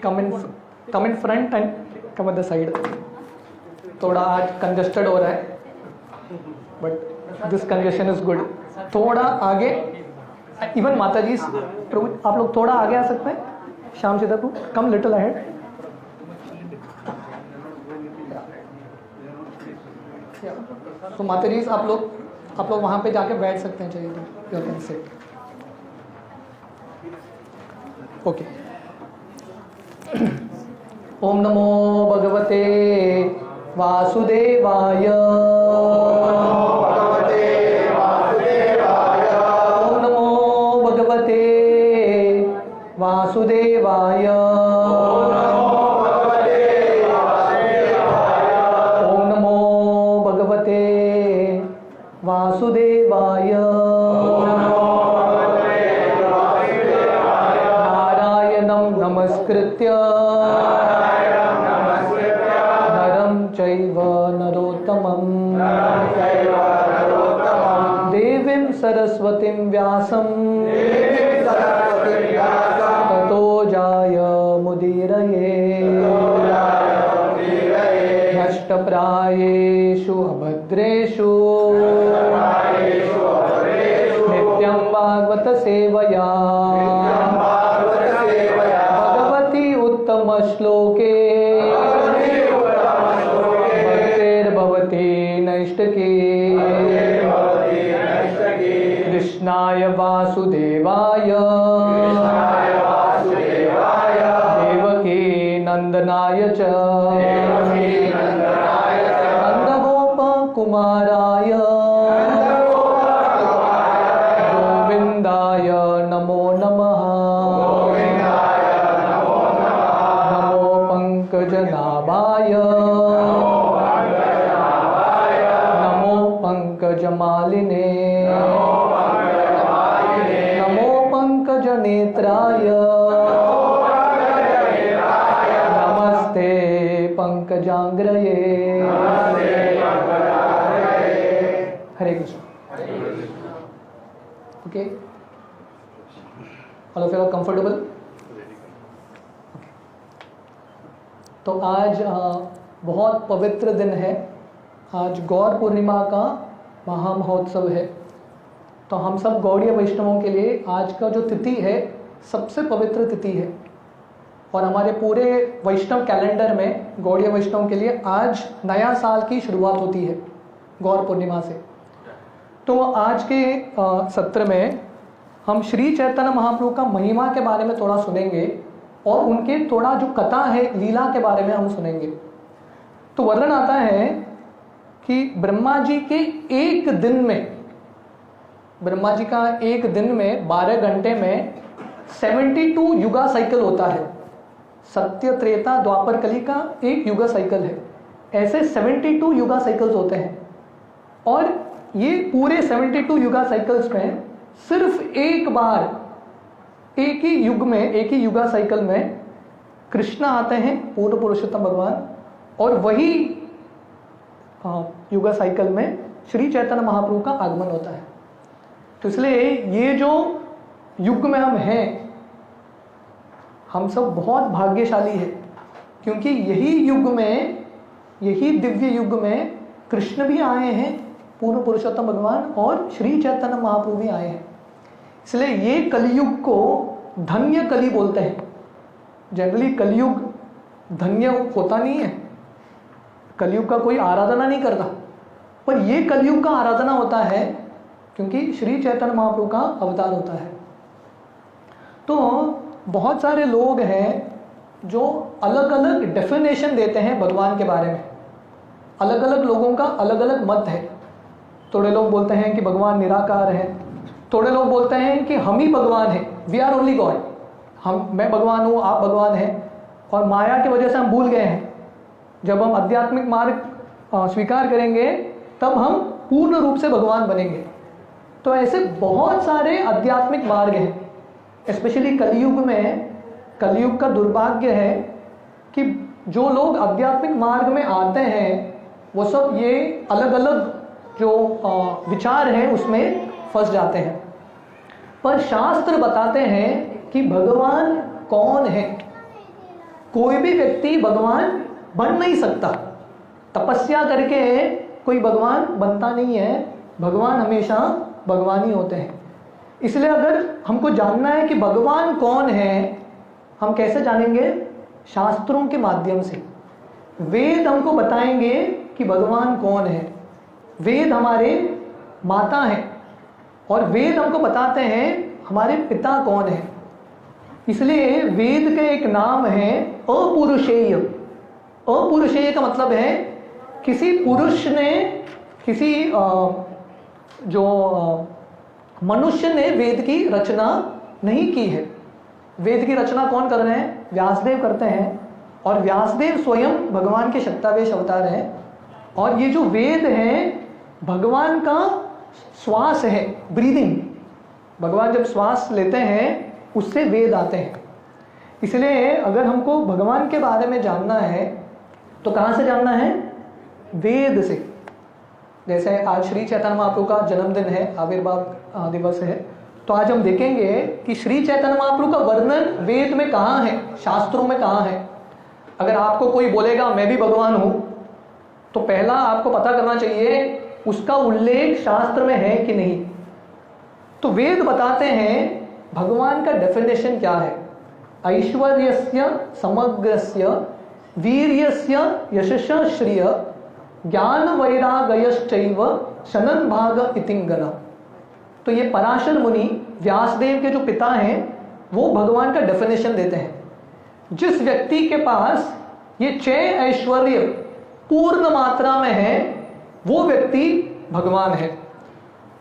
come in front and come at the side. थोड़ा आज congested हो रहा है, but this congestion is good. थोड़ा आगे, even माता जी, प्रभु आप लोग थोड़ा आगे आ सकते हैं. श्याम सीधा प्रभु, come little ahead. तो माता जी आप लोग वहाँ पे जाके बैठ सकते हैं, चाहिए तो you can sit. ओके. ओम नमो भगवते वासुदेवाय. ओम नमो भगवते वासुदेवाय. ओम नमो भगवते वासुदेवाय. नमस्कृत्य नरं चैव नरोत्तमं देवीं सरस्वतीं व्यासं ततो जायमुदीरये. नष्टप्रायेषु अभद्रेषु नित्यं भागवत सेवया श्लोके भक्तिर्भवति नैष्ठिकी. कृष्णाय वासुदेवाय देवकी नंदनाय च नन्दगोपकुमाराय गोविन्दाय नमो नमः. पंकजनाभाय नमो पंकजमालिने नमो पंकजनेत्राय नमस्ते पंकजांग्रये. Hare Krishna. Okay, all of you are comfortable. तो आज बहुत पवित्र दिन है. आज गौर पूर्णिमा का महामहोत्सव है. तो हम सब गौड़ीय वैष्णवों के लिए आज का जो तिथि है सबसे पवित्र तिथि है. और हमारे पूरे वैष्णव कैलेंडर में गौड़ीय वैष्णव के लिए आज नया साल की शुरुआत होती है गौर पूर्णिमा से. तो आज के सत्र में हम श्री चैतन्य महाप्रभु का महिमा के बारे में थोड़ा सुनेंगे और उनके थोड़ा जो कथा है लीला के बारे में हम सुनेंगे. तो वर्णन आता है कि ब्रह्मा जी के एक दिन में, ब्रह्मा जी का एक दिन में 12 घंटे में 72 युगा साइकिल होता है. सत्य त्रेता द्वापर कली का एक युगा साइकिल है. ऐसे 72 युगा साइकिल्स होते हैं. और ये पूरे 72 युगा साइकिल्स में सिर्फ एक बार एक ही युग में, एक ही युगा साइकिल में कृष्ण आते हैं, पूर्ण पुरुषोत्तम भगवान, और वही युगा साइकिल में श्री चैतन्य महाप्रभु का आगमन होता है. तो इसलिए ये जो युग में हम हैं, हम सब बहुत भाग्यशाली है, क्योंकि यही युग में, यही दिव्य युग में कृष्ण भी आए हैं, पूर्ण पुरुषोत्तम भगवान, और श्री चैतन्य महाप्रभु भी आए हैं. इसलिए ये कलयुग को धन्य कली बोलते हैं. जनरली कलयुग धन्य होता नहीं है, कलयुग का कोई आराधना नहीं करता, पर ये कलयुग का आराधना होता है क्योंकि श्री चैतन्य महाप्रभु का अवतार होता है. तो बहुत सारे लोग हैं जो अलग अलग डेफिनेशन देते हैं भगवान के बारे में. अलग अलग लोगों का अलग अलग मत है. थोड़े लोग बोलते हैं कि भगवान निराकार है, थोड़े लोग बोलते हैं कि हम ही भगवान हैं, वी आर ओनली गॉड. मैं भगवान हूँ, आप भगवान हैं, और माया की वजह से हम भूल गए हैं. जब हम आध्यात्मिक मार्ग स्वीकार करेंगे तब हम पूर्ण रूप से भगवान बनेंगे. तो ऐसे बहुत सारे आध्यात्मिक मार्ग हैं. स्पेशली कलयुग में, कलयुग का दुर्भाग्य है कि जो लोग आध्यात्मिक मार्ग में आते हैं वो सब ये अलग अलग जो विचार हैं उसमें फंस जाते हैं. पर शास्त्र बताते हैं कि भगवान कौन है. कोई भी व्यक्ति भगवान बन नहीं सकता। तपस्या करके कोई भगवान बनता नहीं है, भगवान हमेशा भगवान ही होते हैं। इसलिए अगर हमको जानना है कि भगवान कौन है, हम कैसे जानेंगे? शास्त्रों के माध्यम से। वेद हमको बताएंगे कि भगवान कौन है। वेद हमारे माता हैं और वेद हमको बताते हैं हमारे पिता कौन है। इसलिए वेद के एक नाम है अपुरुषेय। अपुरुषेय का मतलब है किसी पुरुष ने, किसी मनुष्य ने वेद की रचना नहीं की है। वेद की रचना कौन कर रहे हैं? व्यासदेव करते हैं। और व्यासदेव स्वयं भगवान के शक्तावेश अवतार हैं। और ये जो वेद हैं भगवान का श्वास है, ब्रीदिंग। भगवान जब श्वास लेते हैं उससे वेद आते हैं। इसलिए अगर हमको भगवान के बारे में जानना है तो कहाँ से जानना है? वेद से। जैसे आज श्री चैतन्य महाप्रभु का जन्मदिन है, आविर्भाव दिवस है, तो आज हम देखेंगे कि श्री चैतन्य महाप्रभु का वर्णन वेद में कहाँ है, शास्त्रों में कहाँ है। अगर आपको कोई बोलेगा मैं भी भगवान हूँ, तो पहला आपको पता करना चाहिए उसका उल्लेख शास्त्र में है कि नहीं। तो वेद बताते हैं भगवान का डेफिनेशन क्या है। ऐश्वर्यस्य समग्रस्य वीर्यस्य यशस्य श्रिय ज्ञान वैरागयश्चैव शनन भाग इतिंगना। तो ये पराशर मुनि व्यासदेव के जो पिता हैं वो भगवान का डेफिनेशन देते हैं। जिस व्यक्ति के पास ये 6 ऐश्वर्य पूर्ण मात्रा में है वो व्यक्ति भगवान है।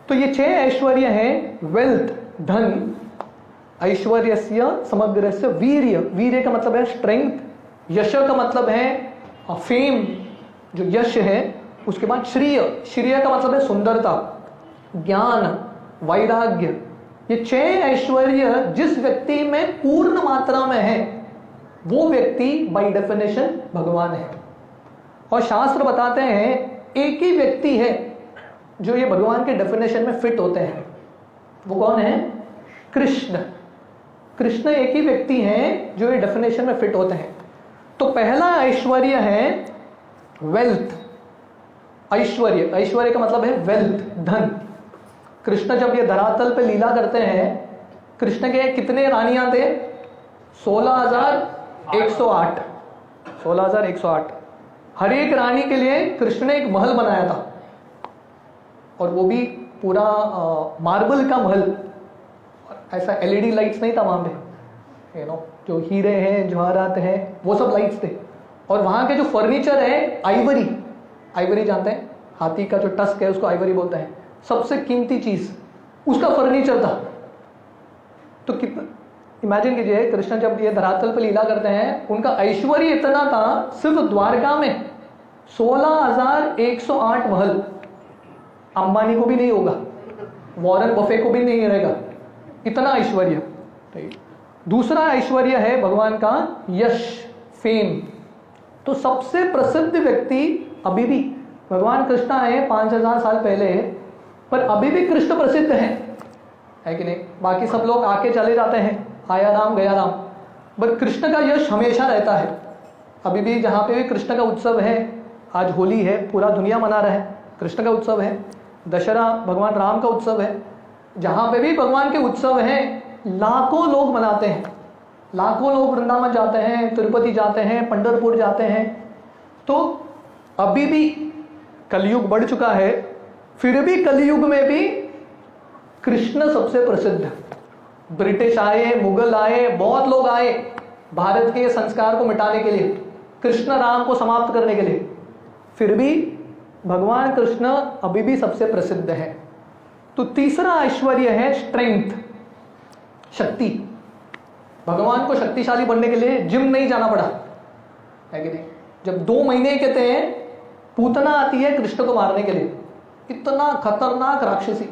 तो ये 6 ऐश्वर्य हैं वेल्थ, धन, ऐश्वर्यस्य समग्रस्य वीर्य, वीर्य का मतलब है स्ट्रेंथ, यश का मतलब है फेम जो यश है, उसके बाद श्रिय, श्रिय का मतलब है सुंदरता, ज्ञान, वैराग्य। ये 6 ऐश्वर्य जिस व्यक्ति में पूर्ण मात्रा में है वो व्यक्ति बाय डेफिनेशन भगवान है। और शास्त्र बताते हैं एक ही व्यक्ति है जो ये भगवान के डेफिनेशन में फिट होते हैं। वो कौन है? कृष्ण। कृष्ण एक ही व्यक्ति हैं जो ये डेफिनेशन में फिट होते हैं। तो पहला ऐश्वर्य है वेल्थ। ऐश्वर्य, ऐश्वर्य का मतलब है वेल्थ, धन। कृष्ण जब ये धरातल पे लीला करते हैं, कृष्ण के कितने रानियां थे? 16,108। 16,108। हर एक रानी के लिए कृष्ण ने एक महल बनाया था, और वो भी पूरा मार्बल का महल। ऐसा एलईडी लाइट्स नहीं था वहां पे, जो हीरे हैं, जवाहरात हैं, वो सब लाइट्स थे। और वहां के जो फर्नीचर है आइवरी, आइवरी जानते हैं, हाथी का जो टस्क है उसको आइवरी बोलते हैं, सबसे कीमती चीज उसका फर्नीचर था। तो कितना इमेजिन कीजिए, कृष्ण जब ये धरातल पे लीला करते हैं उनका ऐश्वर्य इतना था, सिर्फ द्वारका में 16,108 महल। अंबानी को भी नहीं होगा, वॉरेन बफे को भी नहीं रहेगा, इतना ऐश्वर्य। दूसरा ऐश्वर्य है भगवान का यश, फेम। तो सबसे प्रसिद्ध व्यक्ति अभी भी भगवान कृष्ण आए 5,000 साल पहले, पर अभी भी कृष्ण प्रसिद्ध है कि नहीं? बाकी सब लोग आके चले जाते हैं, आया राम गया राम, पर कृष्ण का यश हमेशा रहता है। अभी भी जहाँ पे भी कृष्ण का उत्सव है, आज होली है, पूरा दुनिया मना रहा है, कृष्ण का उत्सव है। दशहरा भगवान राम का उत्सव है। जहाँ पे भी भगवान के उत्सव हैं लाखों लोग मनाते हैं। लाखों लोग वृंदावन जाते हैं, तिरुपति जाते हैं, पंढरपुर जाते हैं। तो अभी भी कलयुग बढ़ चुका है, फिर भी कलयुग में भी कृष्ण सबसे प्रसिद्ध है। ब्रिटिश आए, मुगल आए, बहुत लोग आए भारत के संस्कार को मिटाने के लिए, कृष्ण राम को समाप्त करने के लिए, फिर भी भगवान कृष्ण अभी भी सबसे प्रसिद्ध है। तो तीसरा ऐश्वर्य है स्ट्रेंथ, शक्ति। भगवान को शक्तिशाली बनने के लिए जिम नहीं जाना पड़ा, है कि नहीं? जब 2 महीने के थे, पूतना आती है कृष्ण को मारने के लिए, इतना खतरनाक राक्षसी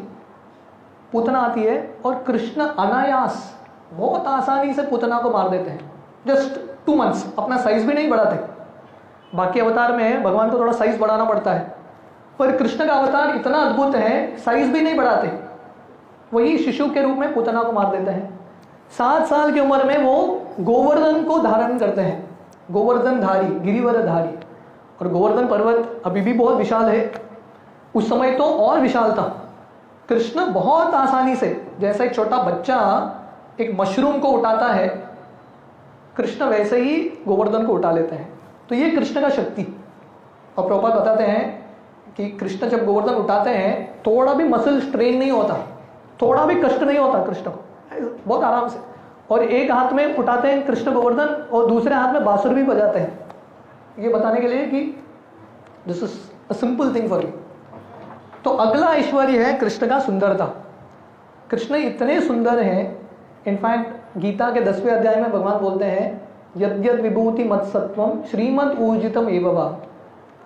पूतना आती है, और कृष्ण अनायास बहुत आसानी से पूतना को मार देते हैं। जस्ट 2 मंथ्स, अपना साइज भी नहीं बढ़ाते। बाकी अवतार में भगवान को थोड़ा साइज बढ़ाना पड़ता है, पर कृष्ण का अवतार इतना अद्भुत है, साइज भी नहीं बढ़ाते, वही शिशु के रूप में पूतना को मार देते हैं। 7 साल की उम्र में वो गोवर्धन को धारण करते हैं। गोवर्धनधारी, गिरिवरधारी। और गोवर्धन पर्वत अभी भी बहुत विशाल है, उस समय तो और विशाल था। कृष्ण बहुत आसानी से, जैसा एक छोटा बच्चा एक मशरूम को उठाता है, कृष्ण वैसे ही गोवर्धन को उठा लेते हैं। तो ये कृष्ण का शक्ति। और प्रभुपाद बताते हैं कि कृष्ण जब गोवर्धन उठाते हैं थोड़ा भी मसल स्ट्रेन नहीं होता, थोड़ा भी कष्ट नहीं होता कृष्ण को, बहुत आराम से। और एक हाथ में उठाते हैं कृष्ण गोवर्धन और दूसरे हाथ में बांसुरी भी बजाते हैं, ये बताने के लिए कि this is a simple thing for you. तो अगला ऐश्वर्य है कृष्ण का सुंदरता। कृष्ण इतने सुंदर हैं, इनफैक्ट गीता के 10वें अध्याय में भगवान बोलते हैं यद्यद विभूति मत्सत्वम श्रीमद ऊर्जितम एव वा।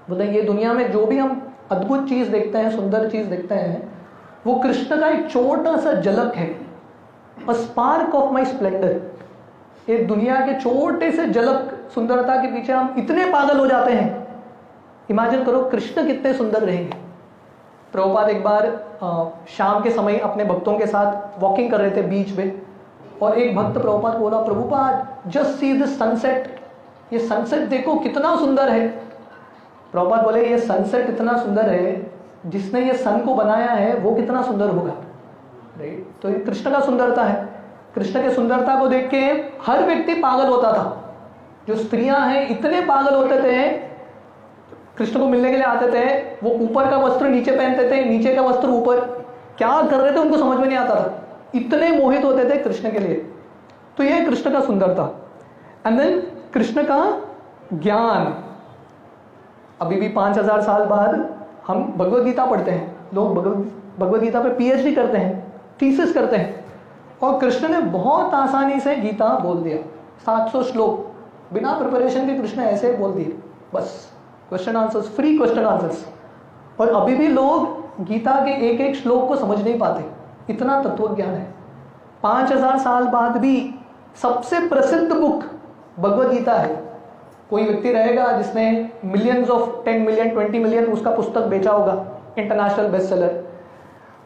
बोलते ये दुनिया में जो भी हम अद्भुत चीज देखते हैं, सुंदर चीज देखते हैं, वो कृष्ण का एक छोटा सा झलक है, a spark of my Splendor. ये दुनिया के छोटे से झलक सुंदरता के पीछे हम इतने पागल हो जाते हैं। इमेजिन करो कृष्ण कितने सुंदर रहेंगे। प्रभुपाद एक बार शाम के समय अपने भक्तों के साथ वॉकिंग कर रहे थे बीच पे, और एक भक्त प्रभुपाद बोला, Prabhupada just see this sunset, ये सनसेट देखो कितना सुंदर है। प्रभुपाद बोले ये सनसेट इतना सुंदर है, जिसने ये सन को बनाया है वो कितना सुंदर होगा। राइट, तो ये कृष्ण का सुंदरता है। कृष्ण के सुंदरता को देख के हर व्यक्ति पागल होता था। जो स्त्रियां हैं इतने पागल होते थे, कृष्ण को मिलने के लिए आते थे, वो ऊपर का वस्त्र नीचे पहनते थे, नीचे का वस्त्र ऊपर, क्या कर रहे थे उनको समझ में नहीं आता था, इतने मोहित होते थे कृष्ण के लिए। तो ये कृष्ण का सुंदरता। एंड देन कृष्ण का ज्ञान। अभी भी 5000 साल बाद हम भगवद गीता पढ़ते हैं, लोग भगवद गीता पे पीएचडी करते हैं, थीसिस करते हैं, और कृष्ण ने बहुत आसानी से गीता बोल दिया। 700 श्लोक बिना प्रिपरेशन के कृष्ण ऐसे बोल दिए, बस question answers, free question answers. और अभी भी लोग गीता के एक एक श्लोक को समझ नहीं पाते, इतना तत्व ज्ञान है। 5000 साल बाद भी सबसे प्रसिद्ध बुक भगवद गीता है। कोई व्यक्ति रहेगा जिसने मिलियंस ऑफ 10 मिलियन 20 मिलियन उसका पुस्तक बेचा होगा, इंटरनेशनल बेस्ट सेलर,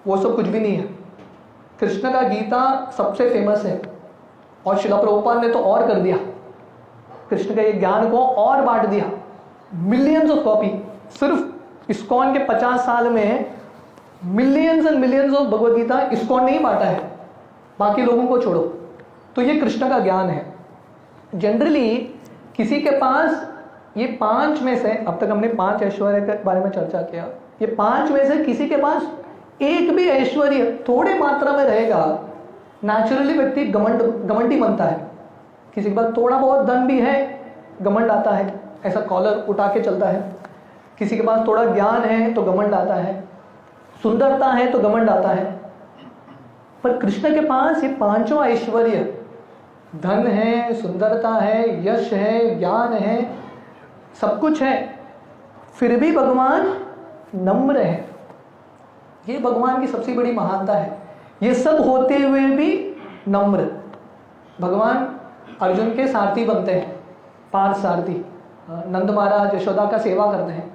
वो सब कुछ भी नहीं है। कृष्ण का गीता सबसे फेमस है। और शिला प्रभुपाद ने तो और कर दिया, कृष्ण के ये ज्ञान को और बांट दिया, मिलियंस ऑफ कॉपी। सिर्फ इस्कॉन के 50 साल में millions and millions of Bhagavad Gita ISKCON ने ही बांटा है, बाकी लोगों को छोड़ो। तो ये कृष्ण का ज्ञान है। जनरली किसी के पास ये 5 में से, अब तक हमने 5 ऐश्वर्य के बारे में चर्चा किया, ये 5 में से किसी के पास एक भी ऐश्वर्य थोड़े मात्रा में रहेगा, नेचुरली व्यक्ति घमंडी बनता है। किसी के पास थोड़ा बहुत धन भी है, घमंड आता है, ऐसा कॉलर उठा के चलता है। किसी के पास थोड़ा ज्ञान है तो घमंड आता है, सुंदरता है तो घमंड आता है। पर कृष्ण के पास ये 5 ऐश्वर्य, धन है, सुंदरता है, यश है, ज्ञान है, सब कुछ है, फिर भी भगवान नम्र है। ये भगवान की सबसे बड़ी महानता है। ये सब होते हुए भी नम्र। भगवान अर्जुन के सारथी बनते हैं, पार्थ सारथी, नंद महाराज यशोदा का सेवा करते हैं।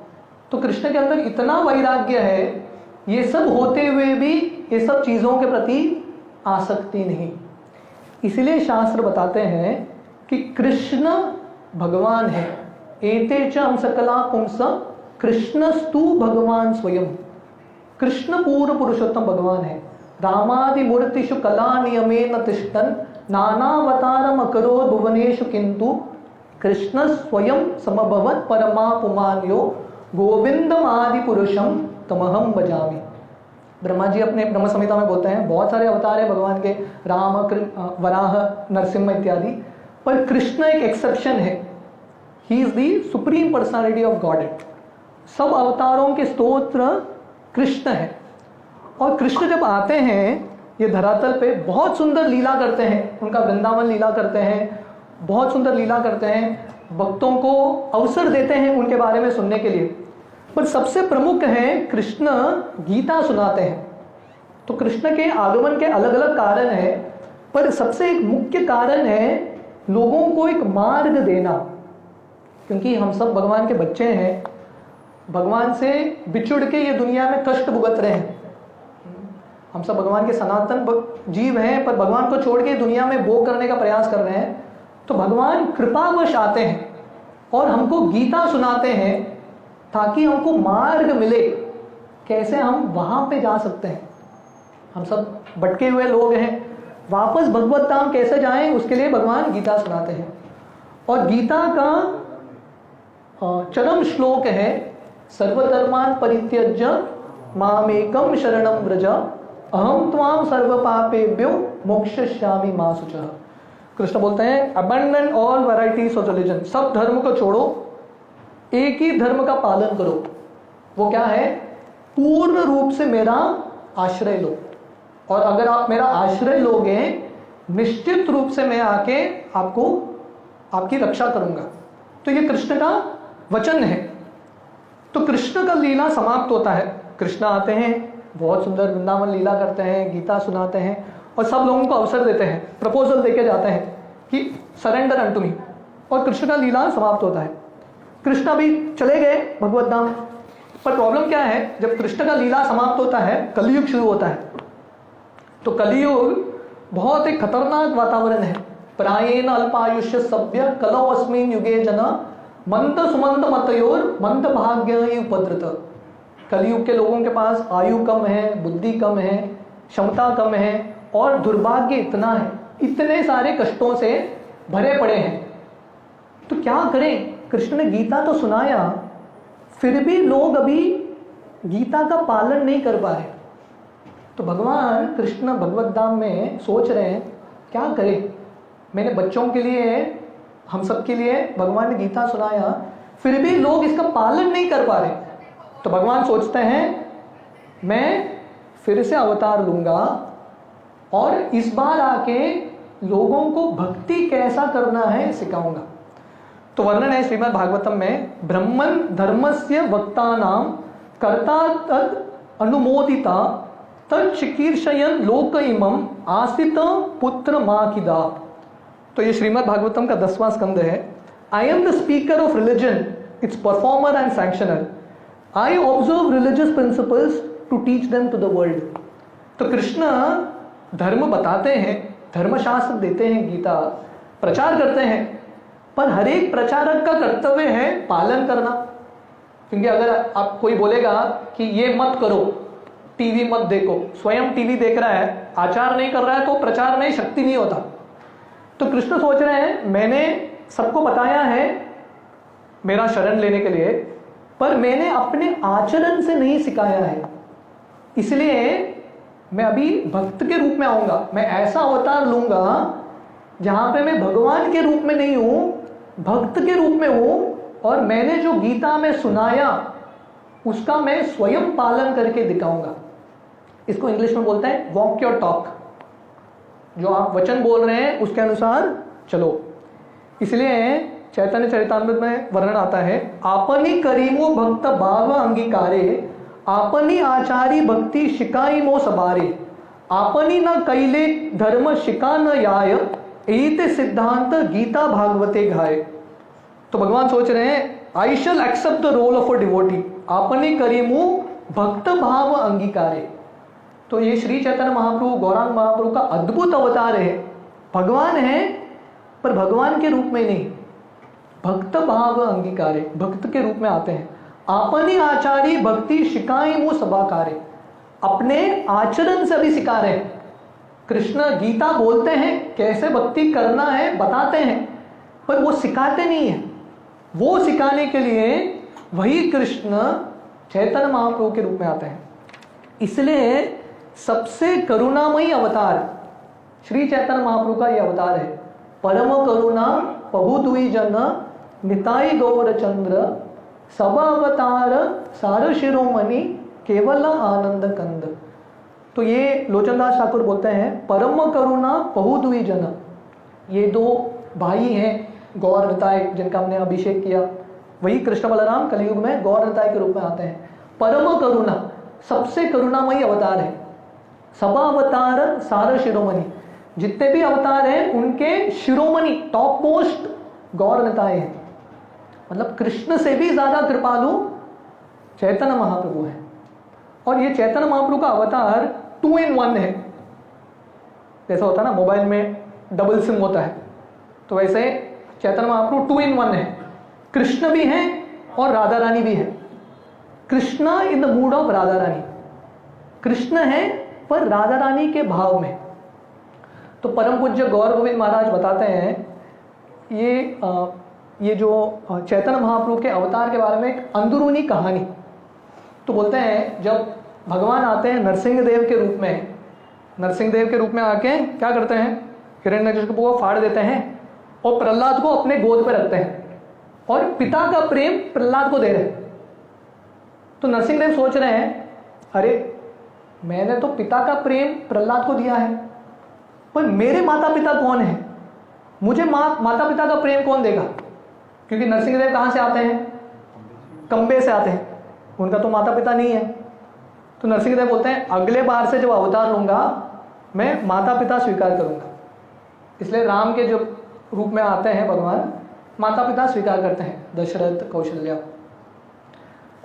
तो कृष्ण के अंदर इतना वैराग्य है, ये सब होते हुए भी ये सब चीजों के प्रति आसक्ति नहीं। इसलिए शास्त्र बताते हैं कि कृष्ण भगवान है। एते च हम सकला पुंस कृष्णस्तु भगवान स्वयं। कृष्ण पूर्ण पुरुषोत्तम भगवान है। रामादि मूर्तिषु कला नियमेन तिष्ठन् नानावतारम अकरोत् भुवनेषु किंतु कृष्ण स्वयं समभवत् परमापुमान्यो गोविंदम आदि पुरुषम तमहम भजामि। ब्रह्मा जी अपने ब्रह्म संहिता में बोलते हैं, बहुत सारे अवतार है भगवान के, राम, वराह, नरसिम्हा इत्यादि, पर कृष्ण एक एक्सेप्शन है। He is the supreme personality of God. सब अवतारों के स्तोत्र कृष्ण है। और कृष्ण जब आते हैं ये धरातल पे, बहुत सुंदर लीला करते हैं, उनका वृंदावन लीला करते हैं, बहुत सुंदर लीला करते हैं, भक्तों को अवसर देते हैं उनके बारे में सुनने के लिए। पर सबसे प्रमुख है कृष्ण गीता सुनाते हैं। तो कृष्ण के आगमन के अलग अलग कारण है, पर सबसे एक मुख्य कारण है लोगों को एक मार्ग देना। क्योंकि हम सब भगवान के बच्चे हैं, भगवान से बिछुड़ के ये दुनिया में कष्ट भुगत रहे हैं। हम सब भगवान के सनातन जीव हैं, पर भगवान को छोड़ के दुनिया में भोग करने का प्रयास कर रहे हैं। तो भगवान कृपावश आते हैं और हमको गीता सुनाते हैं ताकि हमको मार्ग मिले कैसे हम वहां पे जा सकते हैं। हम सब भटके हुए लोग हैं, वापस भगवत धाम कैसे जाएं उसके लिए भगवान गीता सुनाते हैं। और गीता का चरम श्लोक है सर्वधर्मान परित्यज्य मामेकम शरणम व्रज अहम त्वाम सर्व पापेभ्यो मोक्षयिष्यामि मा शुचः। कृष्ण बोलते हैं abandon all varieties of religion, सब धर्म को छोड़ो, एक ही धर्म का पालन करो। वो क्या है? पूर्ण रूप से मेरा आश्रय लो, और अगर आप मेरा आश्रय लोगे निश्चित रूप से मैं आके आपको आपकी रक्षा करूंगा। तो ये कृष्ण का वचन है। तो कृष्ण का लीला समाप्त होता है, कृष्ण आते हैं, बहुत सुंदर वृंदावन लीला करते हैं, गीता सुनाते हैं और सब लोगों को अवसर देते हैं, प्रपोजल देके जाते हैं कि सरेंडर अनटू मी, और कृष्ण का लीला समाप्त होता है। कृष्ण भी चले गए भगवत धाम। पर प्रॉब्लम क्या है, जब कृष्ण का लीला समाप्त होता है कलयुग शुरू होता है। तो कलयुग बहुत एक खतरनाक वातावरण है। प्रायेण अल्पायुष्य सभ्य कलौ अस्मिन् युगे जना मंद सुमंद मतयोर मंद भाग्य उपद्रत। कलयुग के लोगों के पास आयु कम है, बुद्धि कम है, क्षमता कम है और दुर्भाग्य इतना है, इतने सारे कष्टों से भरे पड़े हैं। तो क्या करें? कृष्ण ने गीता तो सुनाया, फिर भी लोग अभी गीता का पालन नहीं कर पा रहे। तो भगवान कृष्ण भगवत धाम में सोच रहे हैं क्या करें। मैंने बच्चों के लिए, हम सब के लिए भगवान ने गीता सुनाया, फिर भी लोग इसका पालन नहीं कर पा रहे। तो भगवान सोचते हैं मैं फिर से अवतार लूंगा और इस बार आके लोगों को भक्ति कैसा करना है सिखाऊंगा। तो वर्णन है श्रीमद् भागवतम में, ब्रह्मन धर्मस्य वक्तानाम कर्ता तद अनुमोदिता तद चिकीर्षयन लोक इमम आसित पुत्र माकिदा। तो ये श्रीमद् भागवतम का 10वां स्कंद है। I am the speaker of religion, it's performer and sanctioner. I observe religious principles to teach them to the world. तो कृष्ण धर्म बताते हैं, धर्मशास्त्र देते हैं, गीता प्रचार करते हैं, पर हर एक प्रचारक का कर्तव्य है पालन करना। क्योंकि अगर आप कोई बोलेगा कि ये मत करो, टीवी मत देखो, स्वयं टीवी देख रहा है, आचार नहीं कर रहा है, तो प्रचार में शक्ति नहीं होता। तो कृष्ण सोच रहे हैं मैंने सबको बताया है मेरा शरण लेने के लिए, पर मैंने अपने आचरण से नहीं सिखाया है, इसलिए मैं अभी भक्त के रूप में आऊंगा। मैं ऐसा अवतार लूंगा जहां पे मैं भगवान के रूप में नहीं हूं, भक्त के रूप में हूं, और मैंने जो गीता में सुनाया उसका मैं स्वयं पालन करके दिखाऊंगा। इसको इंग्लिश में बोलते हैं वॉक योर टॉक। जो आप वचन बोल रहे हैं उसके अनुसार चलो। इसलिए चैतन्य चरितामृत में वर्णन आता है, आपनी करीमो भक्त भाव अंगीकारे आपनी आचारी भक्ति शिकाई मो सबारे आपनी न कैले धर्म शिका न याय एते सिद्धांत गीता भागवते घाय। तो भगवान सोच रहे हैं I shall accept the role of a devotee, आपनी करीमो भक्त भाव अंगीकारे। तो ये श्री चैतन्य महाप्रभु, गौरांग महाप्रभु का अद्भुत अवतार है। भगवान है पर भगवान के रूप में नहीं, भक्त भाव अंगीकारे, भक्त के रूप में आते हैं। आपनी आचारी भक्ति शिकाई मु सभाकारे, अपने आचरण से भी सिखा रहे हैं। कृष्ण गीता बोलते हैं कैसे भक्ति करना है, बताते हैं, पर वो सिखाते नहीं है। वो सिखाने के लिए वही कृष्ण चैतन्य महाप्रभु के रूप में आते हैं। इसलिए सबसे करुणामयी अवतार श्री चैतन्य महाप्रभु का यह अवतार है। परम करुणा बहुदुई जन निताई गौर चंद्र सब अवतार सार शिरोमणि केवल आनंद कंद। तो ये लोचनदास ठाकुर बोलते हैं परम करुणा बहुदुई जन, ये दो भाई हैं गौर निताय जिनका हमने अभिषेक किया, वही कृष्ण बलराम कलयुग में गौर निताय के रूप में आते हैं। परम करुणा, सबसे करुणामयी अवतार है। सब अवतार सार शिरोमणि, जितने भी अवतार हैं उनके शिरोमणि, टॉप मोस्ट गौर निताय हैं। मतलब कृष्ण से भी ज्यादा कृपालु चैतन्य महाप्रभु है। और ये चैतन्य महाप्रभु का अवतार 2 in 1 है। जैसा होता है ना मोबाइल में डबल सिम होता है, तो वैसे चैतन्य महाप्रभु 2 in 1 है। कृष्ण भी हैं और राधा रानी भी है। Krishna in the mood of Radha Rani, Krishna है पर राधा रानी के भाव में। तो परम पूज्य गौर गोविंद महाराज बताते हैं ये जो चैतन्य महाप्रभु के अवतार के बारे में एक अंदरूनी कहानी। तो बोलते हैं जब भगवान आते हैं नरसिंह देव के रूप में, नरसिंह देव के रूप में आके क्या करते हैं, हिरण्यकशिपु को फाड़ देते हैं और प्रहलाद को अपने गोद पर रखते हैं और पिता का प्रेम प्रहलाद को दे रहे हैं। तो नरसिंह देव सोच रहे हैं, अरे मैंने तो पिता का प्रेम प्रहलाद को दिया है, पर मेरे माता पिता कौन है, मुझे माता पिता का प्रेम कौन देगा? क्योंकि नरसिंह देव कहाँ से आते हैं? कंबे से आते हैं, उनका तो माता पिता नहीं है। तो नरसिंह देव बोलते हैं अगले बार से जब अवतार लूंगा मैं माता पिता स्वीकार करूंगा। इसलिए राम के जो रूप में आते हैं भगवान, माता पिता स्वीकार करते हैं, दशरथ, कौशल्या।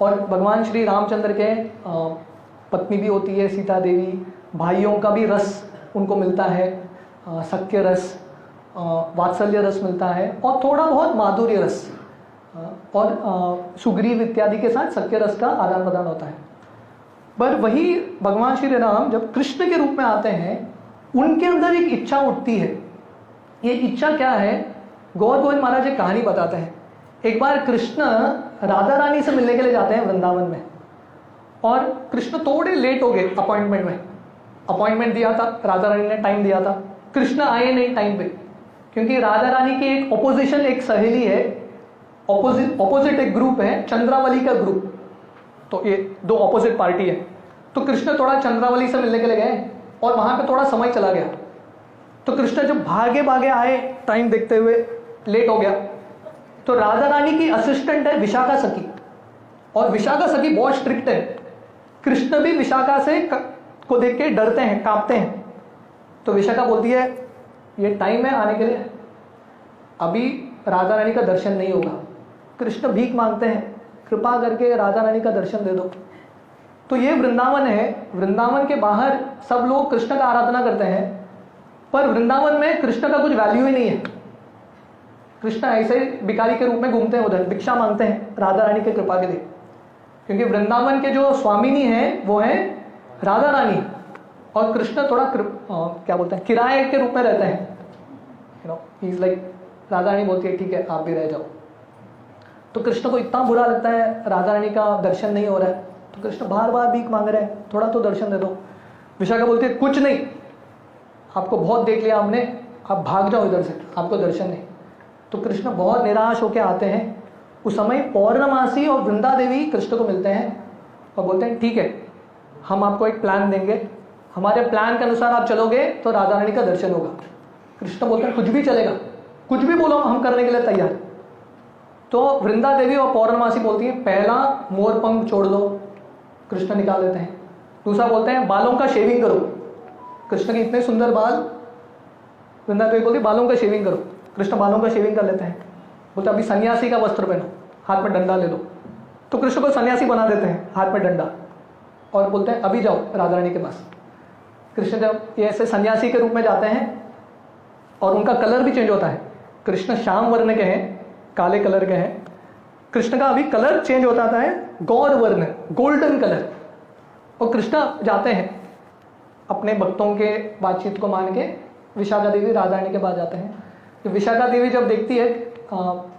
और भगवान श्री रामचंद्र के पत्नी भी होती है सीता देवी, भाइयों का भी रस उनको मिलता है, सख्य रस, वात्सल्य रस मिलता है और थोड़ा बहुत माधुर्य रस, और सुग्रीव इत्यादि के साथ सख्य रस का आदान प्रदान होता है। पर वही भगवान श्री राम जब कृष्ण के रूप में आते हैं, उनके अंदर एक इच्छा उठती है। ये इच्छा क्या है? गौर गोविंद महाराज एक कहानी बताते हैं। एक बार कृष्ण राधा रानी से मिलने के लिए जाते हैं वृंदावन में, और कृष्ण थोड़े लेट हो गए अपॉइंटमेंट में। अपॉइंटमेंट दिया था, राधा रानी ने टाइम दिया था, कृष्ण आए नहीं टाइम पे, क्योंकि राधा रानी की एक ऑपोजिशन, एक सहेली है, ऑपोजिट एक ग्रुप है, चंद्रावली का ग्रुप। तो ये दो ऑपोजिट पार्टी है। तो कृष्ण थोड़ा चंद्रावली से मिलने के लिए गए और वहां पे थोड़ा समय चला गया। तो कृष्ण जब भागे भागे आए, टाइम देखते हुए लेट हो गया, तो राधा रानी की असिस्टेंट है विशाखा सखी, और विशाखा सखी बहुत स्ट्रिक्ट है। कृष्ण भी विशाखा से को देख के डरते हैं, कांपते हैं। तो विशाखा बोलती है ये टाइम है आने के लिए, अभी राधा रानी का दर्शन नहीं होगा। कृष्ण भीख मांगते हैं, कृपा करके राधा रानी का दर्शन दे दो। तो ये वृंदावन है, वृंदावन के बाहर सब लोग कृष्ण का आराधना करते हैं, पर वृंदावन में कृष्ण का कुछ वैल्यू ही नहीं है। कृष्ण ऐसे ही भिखारी के रूप में घूमते हैं, उधर भिक्षा मांगते हैं राधा रानी की कृपा के लिए, क्योंकि वृंदावन के जो स्वामिनी है वो है राधा रानी, और कृष्ण थोड़ा क्या बोलते हैं, किराए के रूप में रहते हैं। He is like, Radha Rani बोलती है ठीक है आप भी रह जाओ। तो कृष्ण को इतना बुरा लगता है राधा रानी का दर्शन नहीं हो रहा है, तो कृष्ण बार बार भीख मांग रहे हैं, थोड़ा तो दर्शन दे दो। विशाखा बोलती है कुछ नहीं, आपको बहुत देख लिया हमने, आप भाग जाओ इधर से, आपको दर्शन नहीं। तो कृष्ण बहुत निराश होकर आते हैं। उस समय पौर्णमासी और वृंदा देवी कृष्ण को मिलते हैं और बोलते हैं ठीक है हम आपको एक प्लान देंगे, हमारे प्लान के अनुसार आप चलोगे तो राधा रानी का दर्शन होगा। कृष्ण बोलते हैं कुछ भी चलेगा, कुछ भी बोलो हम करने के लिए तैयार। तो वृंदा देवी और पौर्णमासी बोलती है पहला मोर पंख छोड़ दो, कृष्ण निकाल देते हैं। दूसरा बोलते हैं बालों का शेविंग करो, कृष्ण के इतने सुंदर बाल, वृंदा देवी बोलती बालों का शेविंग करो, कृष्ण बालों का शेविंग कर लेते हैं। बोलते अभी सन्यासी का वस्त्र पहनो, हाथ में डंडा ले लो। तो कृष्ण को सन्यासी बना देते हैं, हाथ में डंडा, और बोलते हैं अभी जाओ राधा रानी के पास। कृष्ण जब ये ऐसे सन्यासी के रूप में जाते हैं और उनका कलर भी चेंज होता है, कृष्ण श्याम वर्ण के हैं, काले कलर के हैं, कृष्ण का अभी कलर चेंज होता है गौर वर्ण, गोल्डन कलर। और कृष्ण जाते हैं अपने भक्तों के बातचीत को मान के विशाखा देवी राधा रानी के पास जाते हैं। तो विशाखा देवी जब देखती है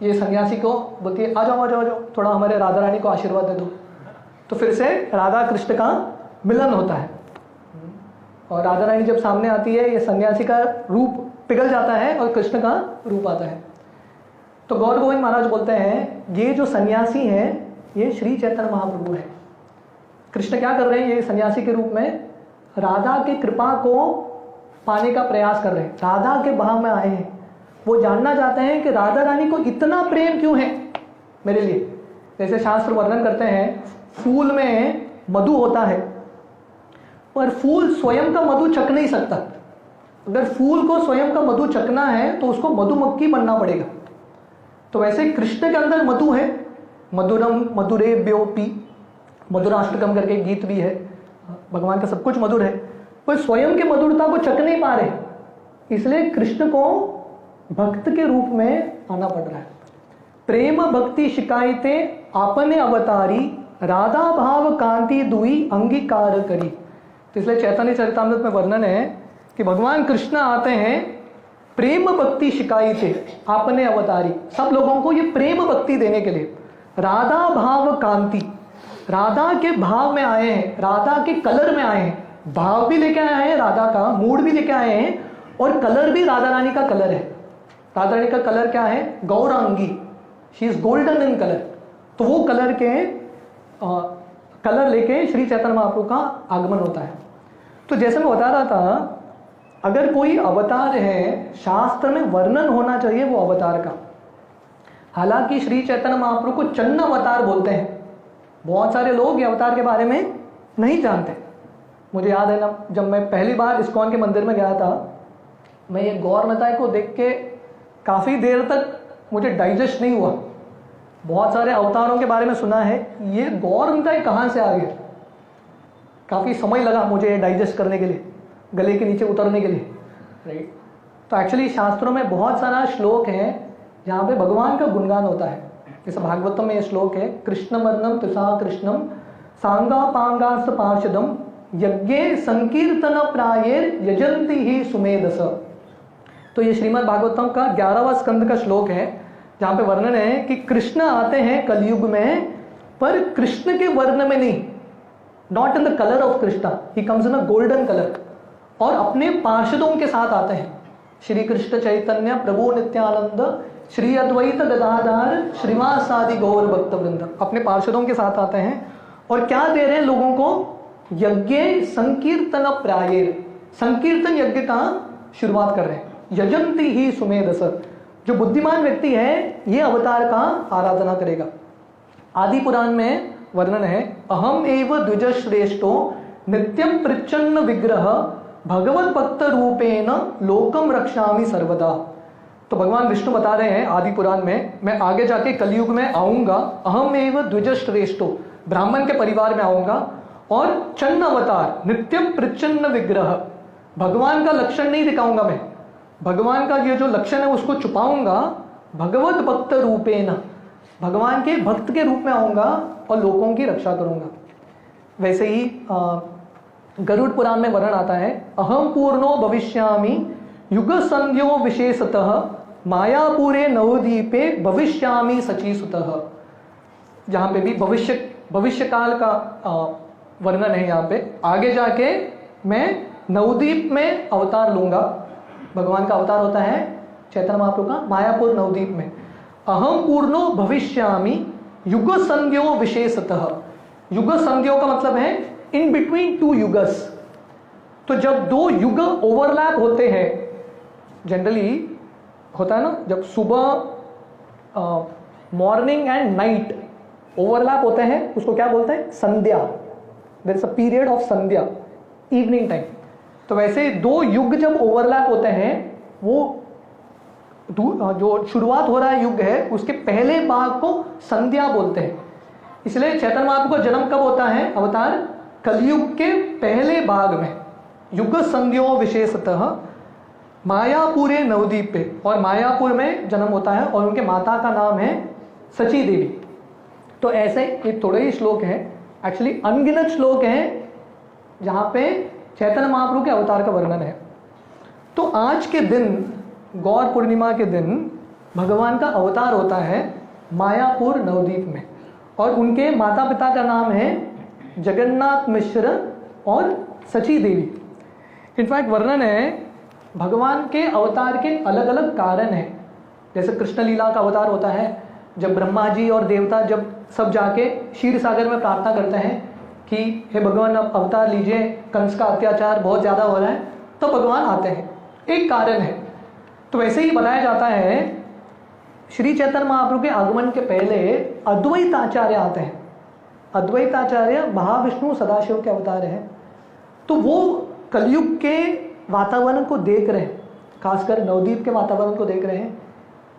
ये सन्यासी को, बोलती है आ जाओ आ जाओ आ जाओ, थोड़ा हमारे राधा रानी को आशीर्वाद दे दो। तो फिर से राधा कृष्ण का मिलन होता है, और राधा रानी जब सामने आती है ये सन्यासी का रूप पिघल जाता है और कृष्ण का रूप आता है। तो गौर गोविंद महाराज बोलते हैं ये जो सन्यासी हैं ये श्री चैतन्य महाप्रभु है। कृष्ण क्या कर रहे हैं, ये सन्यासी के रूप में राधा की कृपा को पाने का प्रयास कर रहे हैं, राधा के भाव में आए हैं। वो जानना चाहते हैं कि राधा रानी को इतना प्रेम क्यों है मेरे लिए। जैसे शास्त्र वर्णन करते हैं फूल में मधु होता है, पर फूल स्वयं का मधु चख नहीं सकता। अगर फूल को स्वयं का मधु चखना है तो उसको मधुमक्खी बनना पड़ेगा। तो वैसे कृष्ण के अंदर मधु है, मधुरम मधुरेभ्योऽपि, मधुराष्टकम करके गीत भी है, भगवान का सब कुछ मधुर है, पर स्वयं की मधुरता को चख नहीं पा रहे, इसलिए कृष्ण को भक्त के रूप में आना पड़ रहा है। प्रेम भक्ति शिकायते आपने अवतारी, राधा भाव कांति दुई अंगीकार करी। तो इसलिए चैतन्य चरितामृत में वर्णन है कि भगवान कृष्ण आते हैं, प्रेम भक्ति शिकायते आपने अवतारी, सब लोगों को ये प्रेम भक्ति देने के लिए। राधा भाव कांति, राधा के भाव में आए हैं, राधा के कलर में आए हैं, भाव भी लेके आए हैं, राधा का मूड भी लेके आए हैं, और कलर भी राधा रानी का कलर है। राधा रानी का कलर क्या है? Gaurangi, she is golden in colour. तो वो कलर के कलर लेके श्री चैतन्य महाप्रभु का आगमन होता है। तो जैसे मैं बता रहा था, अगर कोई अवतार है, शास्त्र में वर्णन होना चाहिए वो अवतार का। हालांकि श्री चैतन्य महाप्रभु को चन्न अवतार बोलते हैं, बहुत सारे लोग ये अवतार के बारे में नहीं जानते। मुझे याद है ना, जब मैं पहली बार इस्कॉन के मंदिर में गया था, मैं ये गौर निताय को देख के काफ़ी देर तक मुझे डाइजेस्ट नहीं हुआ। बहुत सारे अवतारों के बारे में सुना है, ये गौर निताय कहाँ से आ गया? काफ़ी समय लगा मुझे डाइजेस्ट करने के लिए, गले के नीचे उतरने के लिए, राइट। तो एक्चुअली शास्त्रों में बहुत सारा श्लोक है जहाँ पे भगवान का गुणगान होता है। जैसे भागवतम में ये श्लोक है, कृष्ण वर्णम तुषा कृष्णम सांगा पांगास्त पार्षदम यज्ञे संकीर्तन प्रायेर यजंती ही सुमेधस। तो ये श्रीमद् भागवतम का 11वां स्कंद का श्लोक है, जहाँ पे वर्णन है कि कृष्ण आते हैं कलयुग में, पर कृष्ण के वर्ण में नहीं, not in the colour of Krishna, he comes in a golden colour, और अपने पार्षदों के साथ आते हैं। श्री कृष्ण चैतन्य प्रभु नित्यानंद श्री अद्वैत गदाधर श्रीवासादि गौर भक्त वृंद, अपने पार्षदों के साथ आते हैं। और क्या दे रहे हैं लोगों को? यज्ञ संकीर्तन प्रायेर, संकीर्तन यज्ञ का शुरुआत कर रहे हैं। यजंती ही सुमेधस, जो बुद्धिमान व्यक्ति है ये अवतार का आराधना करेगा। आदि पुराण में वर्णन है, अहम एव द्विज श्रेष्ठो नित्यम प्रचन्न विग्रह भगवत भक्त रूपेण लोकम रक्षामि सर्वदा। तो भगवान विष्णु बता रहे हैं आदि पुराण में, मैं आगे जाके कलयुग में आऊंगा, अहम एव द्विज श्रेष्ठो, ब्राह्मण के परिवार में आऊंगा, और चन्न अवतार नित्यम प्रचन्न विग्रह, भगवान का लक्षण नहीं दिखाऊंगा मैं, भगवान का ये जो लक्षण है उसको छुपाऊंगा, भगवत भक्त रूपेण, भगवान के भक्त के रूप में आऊंगा और लोगों की रक्षा करूंगा। वैसे ही गरुड़ पुराण में वर्णन आता है, अहम पूर्णो भविष्यामि युग संध्यो विशेषतः मायापुरे नवद्वीपे भविष्यामि सचीसुतः। जहाँ पे भी भविष्य काल का वर्णन है, यहाँ पे आगे जाके मैं नवद्वीप में अवतार लूंगा। भगवान का अवतार होता है चैतन्य महाप्रभु का मायापुर नवद्वीप में। अहम पूर्णो भविष्यामि युग संध्यो विशेषतः, युग संध्यो का मतलब है इन बिटवीन टू युगस। तो जब दो युग ओवरलैप होते हैं, जनरली होता है ना, जब सुबह मॉर्निंग एंड नाइट ओवरलैप होते हैं, उसको क्या बोलते हैं? संध्या। There is a period of sandhya, evening time. तो वैसे दो युग जब ओवरलैप होते हैं, वो जो शुरुआत हो रहा है युग है, उसके पहले भाग को संध्या बोलते हैं। इसलिए चैतन्य महाप्रभु का जन्म कब होता है? अवतार कलयुग के पहले भाग में, युग संध्यो विशेषतः मायापुरे नवद्वीप पे, और मायापुर में जन्म होता है, और उनके माता का नाम है सची देवी। तो ऐसे ये थोड़े ही श्लोक हैं, एक्चुअली अनगिनत श्लोक हैं जहाँ पे चैतन्य महाप्रभु के अवतार का वर्णन है। तो आज के दिन, गौर पूर्णिमा के दिन, भगवान का अवतार होता है मायापुर नवद्वीप में, और उनके माता पिता का नाम है जगन्नाथ मिश्र और सची देवी। इनफैक्ट वर्णन है भगवान के अवतार के अलग अलग कारण हैं। जैसे कृष्ण लीला का अवतार होता है, जब ब्रह्मा जी और देवता जब सब जाके क्षीर सागर में प्रार्थना करते हैं कि हे भगवान अब अवतार लीजिए, कंस का अत्याचार बहुत ज़्यादा हो रहा है, तो भगवान आते हैं, एक कारण है। तो वैसे ही बताया जाता है श्री चैतन्य महाप्रभु के आगमन के पहले अद्वैत आचार्य आते हैं। अद्वैत आचार्य महाविष्णु सदाशिव के अवतार हैं। तो वो कलयुग के वातावरण को देख रहे हैं, खासकर नवद्वीप के वातावरण को देख रहे हैं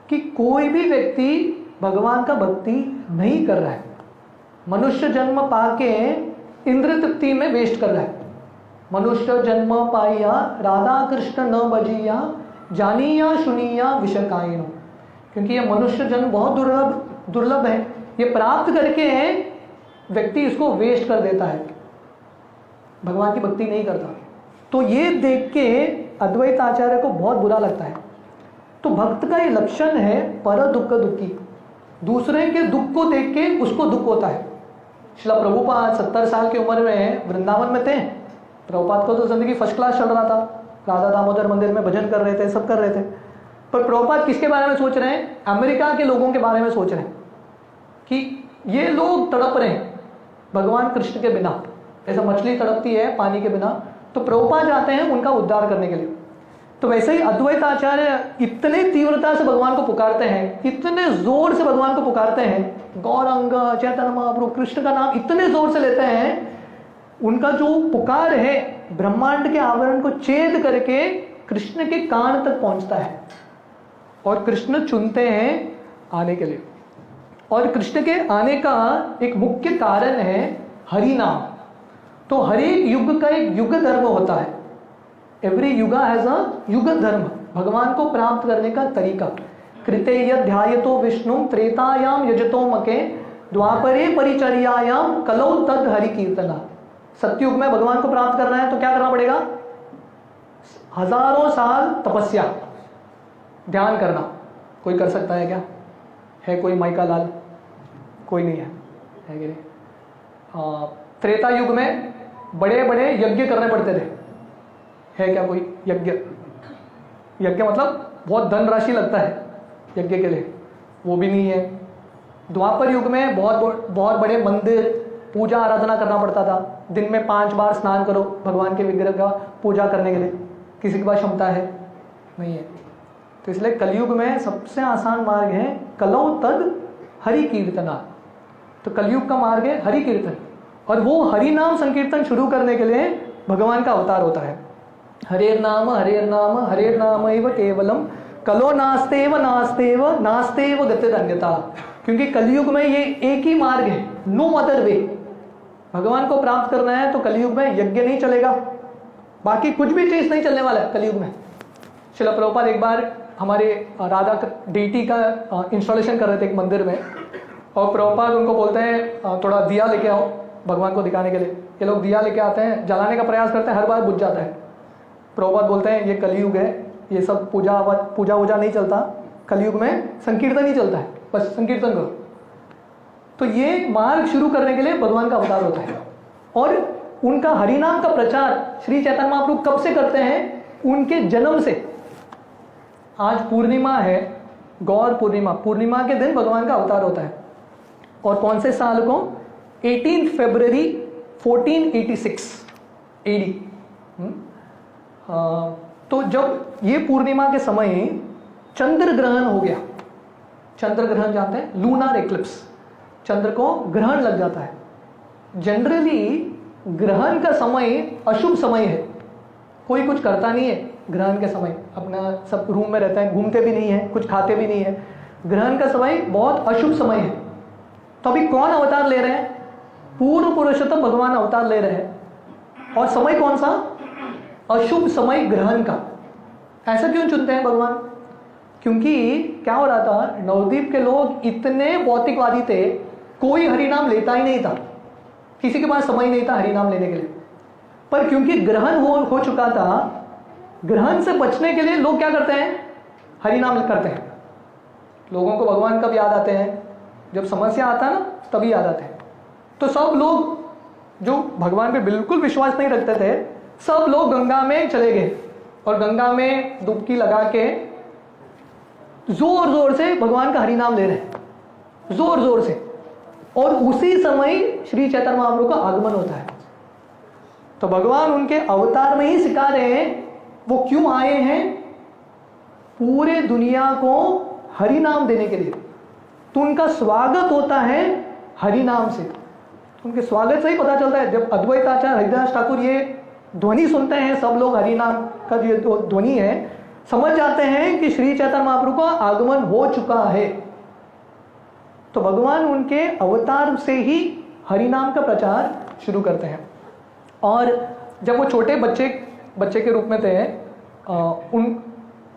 कि कोई भी व्यक्ति भगवान का भक्ति नहीं कर रहा है, मनुष्य जन्म पाके इंद्र तृप्ति में वेस्ट कर रहा है। मनुष्य जन्म पाइया राधा कृष्ण न बजिया, जानिया सुनिया विषकायिनो। क्योंकि ये मनुष्य जन्म बहुत दुर्लभ है। ये प्राप्त करके व्यक्ति इसको वेस्ट कर देता है, भगवान की भक्ति नहीं करता। तो ये देख के अद्वैत आचार्य को बहुत बुरा लगता है। तो भक्त का ये लक्षण है पर दुख दुखी, दूसरे के दुख को देख के उसको दुख होता है। श्रील प्रभुपाद 70 साल की उम्र में वृंदावन में थे। प्रभुपाद को तो जिंदगी फर्स्ट क्लास चल रहा था, राधा दामोदर मंदिर में भजन कर रहे थे, सब कर रहे थे। पर प्रभुपाद किसके बारे में सोच रहे हैं? अमेरिका के लोगों के बारे में सोच रहे हैं कि ये लोग तड़प रहे हैं भगवान कृष्ण के बिना, ऐसा मछली तड़पती है पानी के बिना। तो प्रभुपाद जाते हैं उनका उद्धार करने के लिए। तो वैसे ही अद्वैत आचार्य इतने तीव्रता से भगवान को पुकारते हैं, इतने जोर से भगवान को पुकारते हैं, गौरांग चैतन्य महाप्रभु कृष्ण का नाम इतने जोर से लेते हैं, उनका जो पुकार है ब्रह्मांड के आवरण को छेद करके कृष्ण के कान तक पहुंचता है और कृष्ण चुनते हैं आने के लिए। और कृष्ण के आने का एक मुख्य कारण है हरि नाम। तो हर एक युग का एक युग धर्म होता है। एवरी युगा हैज अ युग धर्म, भगवान को प्राप्त करने का तरीका। कृतेय ध्यायतो विष्णु त्रेतायाम यजतो मके द्वापरे परिचर्यायाम कलौ तद हरि कीर्तना। सत्युग में भगवान को प्राप्त करना है तो क्या करना पड़ेगा? हजारों साल तपस्या, ध्यान करना। कोई कर सकता है क्या? है कोई माइका लाल? कोई नहीं है कि नहीं? त्रेता युग में बड़े बड़े यज्ञ करने पड़ते थे, है क्या कोई यज्ञ? यज्ञ मतलब बहुत धनराशि लगता है यज्ञ के लिए, वो भी नहीं है। द्वापर युग में बहुत बड़े मंदिर, पूजा आराधना करना पड़ता था। दिन में 5 बार स्नान करो भगवान के विग्रह का पूजा करने के लिए। किसी के पास क्षमता है? नहीं है। तो इसलिए कलयुग में सबसे आसान मार्ग है कलौ तद हरि कीर्तना। तो कलयुग का मार्ग है हरि कीर्तन, और वो हरि नाम संकीर्तन शुरू करने के लिए भगवान का अवतार होता है। हरेर नाम एव केवलम कलो नास्तेव नास्तेव नास्तेव गतिरन्यथा। क्योंकि कलयुग में ये एक ही मार्ग है, नो अदर वे। भगवान को प्राप्त करना है तो कलयुग में यज्ञ नहीं चलेगा, बाकी कुछ भी चीज नहीं चलने वाला है कलयुग में। श्रील प्रभुपाद एक बार हमारे राधा डीटी का इंस्टॉलेशन कर रहे थे एक मंदिर में, और प्रभुपाद उनको बोलते हैं थोड़ा दिया लेके आओ भगवान को दिखाने के लिए। ये लोग दिया लेके आते हैं, जलाने का प्रयास करते हैं, हर बार बुझ जाता है। प्रभुपाद बोलते हैं ये कलयुग है, ये सब पूजा वूजा नहीं चलता, कलयुग में संकीर्तन ही चलता है, बस संकीर्तन करो। तो ये मार्ग शुरू करने के लिए भगवान का अवतार होता है। और उनका हरिनाम का प्रचार श्री चैतन्य महाप्रभु कब से करते हैं? उनके जन्म से। आज पूर्णिमा है, गौर पूर्णिमा, पूर्णिमा के दिन भगवान का अवतार होता है। और कौन से साल को? 18 फरवरी 1486 AD। तो जब ये पूर्णिमा के समय चंद्र ग्रहण हो गया, चंद्र ग्रहण जानते हैं, लूनर एक्लिप्स, चंद्र को ग्रहण लग जाता है। जनरली ग्रहण का समय अशुभ समय है, कोई कुछ करता नहीं है ग्रहण के समय, अपना सब रूम में रहते हैं, घूमते भी नहीं है, कुछ खाते भी नहीं है। ग्रहण का समय बहुत अशुभ समय है। तो अभी कौन अवतार ले रहे हैं? पूर्व पुरुषोत्तम भगवान अवतार ले रहे हैं। और समय कौन सा? अशुभ समय ग्रहण का। ऐसा क्यों चुनते हैं भगवान? क्योंकि क्या हो रहा था, नवद्वीप के लोग इतने भौतिकवादी थे, कोई हरिनाम लेता ही नहीं था, किसी के पास समय नहीं था हरिनाम लेने के लिए। पर क्योंकि ग्रहण हो चुका था, ग्रहण से बचने के लिए लोग क्या करते हैं? हरिनाम करते हैं। लोगों को भगवान कब याद आते हैं? जब समस्या आता है ना, तभी याद आते हैं। तो सब लोग जो भगवान पे बिल्कुल विश्वास नहीं रखते थे, सब लोग गंगा में चले गए और गंगा में डुबकी लगा के जोर जोर से भगवान का हरिनाम ले रहे हैं, जोर जोर से। और उसी समय श्री चैतन्य महाप्रभु का आगमन होता है। तो भगवान उनके अवतार में ही सिखा रहे हैं वो क्यों आए हैं, पूरे दुनिया को हरिनाम देने के लिए। तो उनका स्वागत होता है हरिनाम से। तो उनके स्वागत से ही पता चलता है, जब अद्वैत आचार्य हरिदास ठाकुर ये ध्वनि सुनते हैं, सब लोग हरिनाम का जो ध्वनि है, समझ जाते हैं कि श्री चैतन्य महाप्रभु का आगमन हो चुका है। तो भगवान उनके अवतार से ही हरिनाम का प्रचार शुरू करते हैं। और जब वो छोटे बच्चे के रूप में थे,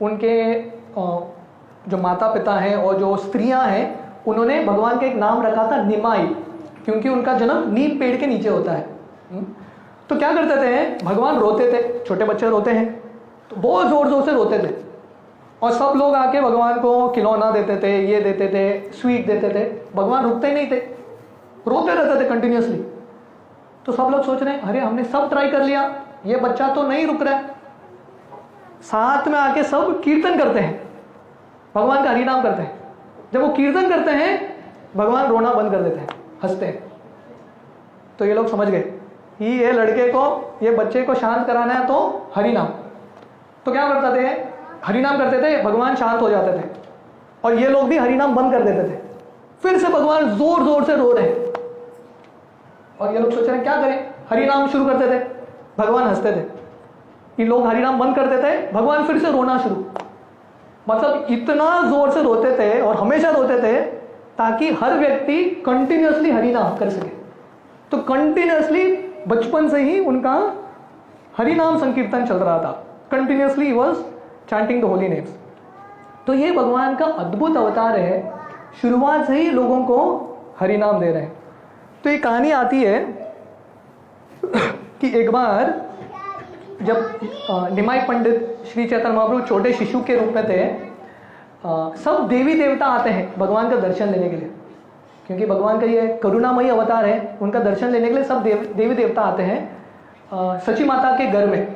उनके जो माता पिता हैं और जो स्त्रियां हैं, उन्होंने भगवान का एक नाम रखा था निमाई, क्योंकि उनका जन्म नीम पेड़ के नीचे होता है। तो क्या करते थे, भगवान रोते थे, छोटे बच्चे रोते हैं तो बहुत जोर जोर से रोते थे, और सब लोग आके भगवान को खिलौना देते थे, ये देते थे, स्वीट देते थे, भगवान रुकते ही नहीं थे, रोते रहते थे कंटिन्यूसली। तो सब लोग सोच रहे हैं अरे हमने सब ट्राई कर लिया, ये बच्चा तो नहीं रुक रहा है। साथ में आके सब कीर्तन करते हैं, भगवान का हरिनाम करते हैं। जब वो कीर्तन करते हैं भगवान रोना बंद कर देते हैं, हंसते हैं। तो ये लोग समझ गए कि ये लड़के को, ये बच्चे को शांत कराना है तो हरिनाम। तो क्या करते थे, हरिनाम करते थे, भगवान शांत हो जाते थे, और ये लोग भी हरिनाम बंद कर देते थे। फिर से भगवान जोर जोर से रो रहे हैं, और ये लोग सोच रहे हैं क्या करें, हरिनाम शुरू करते थे, भगवान हंसते थे। ये लोग हरिनाम बंद करते थे, भगवान फिर से रोना शुरू। मतलब इतना जोर से रोते थे और हमेशा रोते थे ताकि हर व्यक्ति कंटिन्यूअसली हरिनाम कर सके। तो कंटिन्यूअसली बचपन से ही उनका हरिनाम संकीर्तन चल रहा था, continuously he was chanting the Holi names. तो ये भगवान का अद्भुत अवतार है, शुरुआत से ही लोगों को हरिनाम दे रहे हैं। तो ये कहानी आती है कि एक बार जब निमाई पंडित श्री चैतन्य महाप्रभु छोटे शिशु के रूप में थे, सब देवी देवता आते हैं भगवान का दर्शन लेने के लिए, क्योंकि भगवान का ये करुणामयी अवतार है। उनका दर्शन लेने के लिए सब देवी देवता आते हैं सची माता के घर में।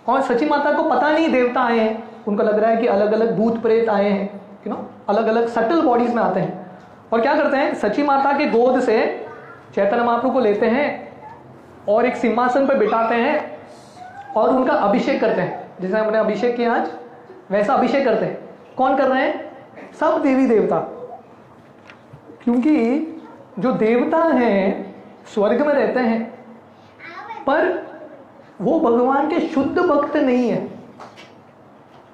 और सची माता को पता नहीं देवता आए हैं, उनको लग रहा है कि अलग अलग भूत प्रेत आए हैं, अलग अलग सटल बॉडीज में आते हैं। और क्या करते हैं, सची माता के गोद से चैतन्य महाप्रभु को लेते हैं और एक सिंहासन पर बिठाते हैं और उनका अभिषेक करते हैं। जैसे हमने अभिषेक किया आज, वैसा अभिषेक करते हैं। कौन कर रहे हैं, सब देवी देवता। क्योंकि जो देवता हैं स्वर्ग में रहते हैं, पर वो भगवान के शुद्ध भक्त नहीं है,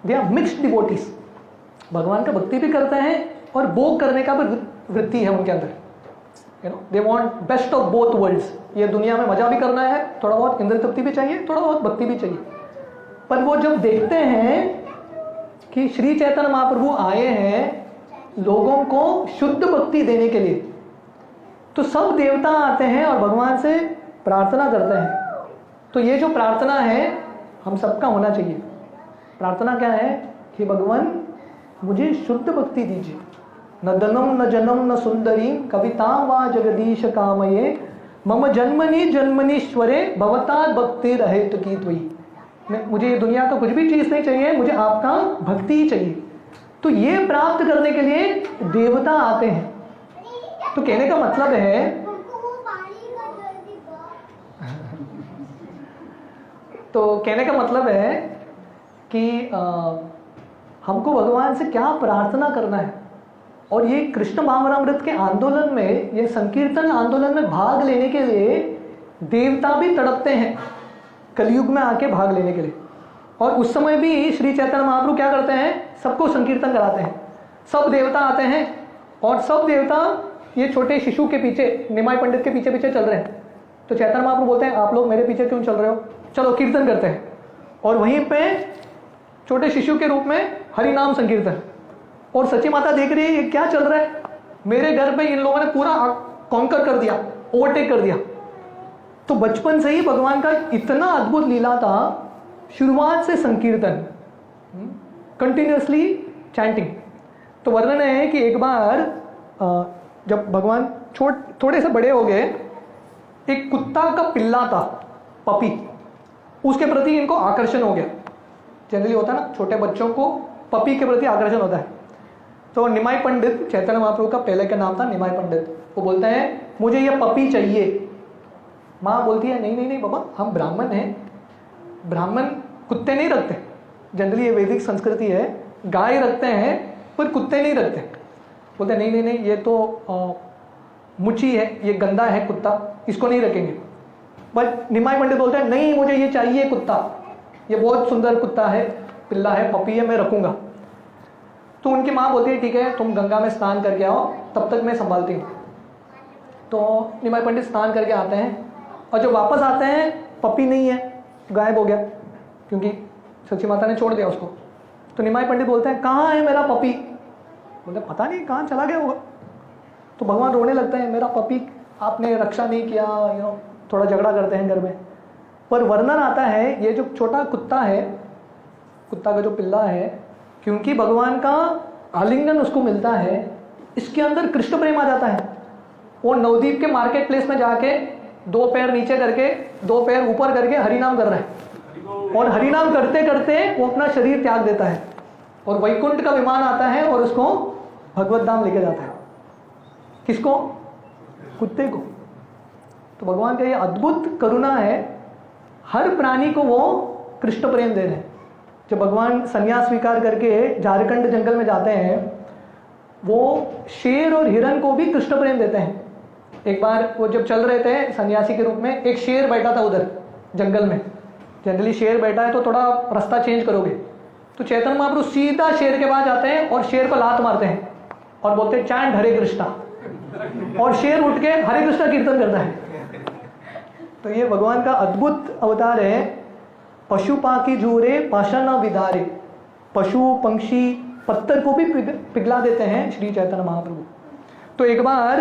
दे आर मिक्स्ड डिवोटीज। भगवान का भक्ति भी करते हैं और भोग करने का भी वृत्ति है उनके अंदर। They want best of both worlds. ये दुनिया में मजा भी करना है, थोड़ा बहुत इंद्र तृप्ति भी चाहिए, थोड़ा बहुत भक्ति भी चाहिए। पर वो जब देखते हैं कि श्री चैतन्य महाप्रभु आए हैं लोगों को शुद्ध भक्ति देने के लिए, तो सब देवता आते हैं और भगवान से प्रार्थना करते हैं। तो ये जो प्रार्थना है हम सबका होना चाहिए। प्रार्थना क्या है कि भगवान मुझे शुद्ध भक्ति दीजिए। न धनम न जनम न सुंदरी कवितां वा जगदीश कामये मम जन्मनि जन्मनीश्वरे भवता भक्ति रहित की त्वयि। मुझे ये दुनिया का कुछ भी चीज नहीं चाहिए, मुझे आपका भक्ति ही चाहिए। तो ये प्राप्त करने के लिए देवता आते हैं। तो कहने का मतलब है कि हमको भगवान से क्या प्रार्थना करना है। और ये कृष्ण भावनामृत के आंदोलन में, ये संकीर्तन आंदोलन में भाग लेने के लिए देवता भी तड़पते हैं कलयुग में आके भाग लेने के लिए। और उस समय भी श्री चैतन्य महाप्रभु क्या करते हैं, सबको संकीर्तन कराते हैं। सब देवता आते हैं और सब देवता ये छोटे शिशु के पीछे, निमाई पंडित के पीछे पीछे चल रहे हैं। तो चैतन्य महाप्रभु बोलते हैं आप लोग मेरे पीछे क्यों चल रहे हो, चलो कीर्तन करते हैं। और वहीं पे छोटे शिशु के रूप में हरिनाम संकीर्तन। और सची माता देख रही है ये क्या चल रहा है, मेरे घर पे इन लोगों ने पूरा कॉन्कर कर दिया, ओवरटेक कर दिया। तो बचपन से ही भगवान का इतना अद्भुत लीला था, शुरुआत से संकीर्तन, कंटिन्यूअसली चैंटिंग। तो वर्णन है कि एक बार जब भगवान थोड़े से बड़े हो गए, एक कुत्ता का पिल्ला था, पपी, उसके प्रति इनको आकर्षण हो गया। जनरली होता है ना, छोटे बच्चों को पपी के प्रति आकर्षण होता है। तो निमाई पंडित, चैतन्य महाप्रभु का पहले का नाम था निमाई पंडित, वो बोलते हैं मुझे ये पपी चाहिए। माँ बोलती है नहीं नहीं नहीं बाबा, हम ब्राह्मण हैं, ब्राह्मण कुत्ते नहीं रखते। जनरली ये वैदिक संस्कृति है, गाय रखते हैं पर कुत्ते नहीं रखते। बोलते नहीं नहीं नहीं, ये तो मुची है, ये गंदा है कुत्ता, इसको नहीं रखेंगे। बट निमाई पंडित बोलते हैं नहीं, मुझे ये चाहिए कुत्ता, ये बहुत सुंदर कुत्ता है, पिल्ला है, पपी है, मैं रखूंगा। तो उनकी माँ बोलती है ठीक है, तुम गंगा में स्नान करके आओ, तब तक मैं संभालती हूँ। तो निमाई पंडित स्नान करके आते हैं और जब वापस आते हैं पपी नहीं है, गायब हो गया, क्योंकि सच्ची माता ने छोड़ दिया उसको। तो निमाई पंडित बोलते हैं कहाँ है मेरा पपी? बोलते पता नहीं कहाँ चला गया होगा। तो भगवान रोने लगते हैं, मेरा पपी आपने रक्षा नहीं किया, थोड़ा झगड़ा करते हैं घर में। पर वर्णन आता है ये जो छोटा कुत्ता है, कुत्ता का जो पिल्ला है, क्योंकि भगवान का आलिंगन उसको मिलता है, इसके अंदर कृष्ण प्रेम आ जाता है। वो नवदीप के मार्केट प्लेस में जाके 2 पैर नीचे करके 2 पैर ऊपर करके हरिनाम कर रहा है, और हरिनाम करते करते वो अपना शरीर त्याग देता है और वैकुंठ का विमान आता है और उसको भगवत धाम लेके जाता है। किसको? कुत्ते को। तो भगवान का ये अद्भुत करुणा है, हर प्राणी को वो कृष्ण प्रेम दे रहे हैं। जब भगवान संन्यास स्वीकार करके झारखंड जंगल में जाते हैं, वो शेर और हिरन को भी कृष्ण प्रेम देते हैं। एक बार वो जब चल रहे थे सन्यासी के रूप में, एक शेर बैठा था उधर जंगल में। जनरली शेर बैठा है तो थोड़ा रास्ता चेंज करोगे, तो चैतन्य महाप्रभु सीधा शेर के पास जाते हैं और शेर को लात मारते हैं और बोलते हैं चैंट हरे कृष्णा, और शेर उठ के हरे कृष्णा कीर्तन करता है। तो ये भगवान का अद्भुत अवतार है। पशु पाकी जूरे पाषाण विधारे, पशु पंक्षी पत्थर को भी पिघला देते हैं श्री चैतन्य महाप्रभु। तो एक बार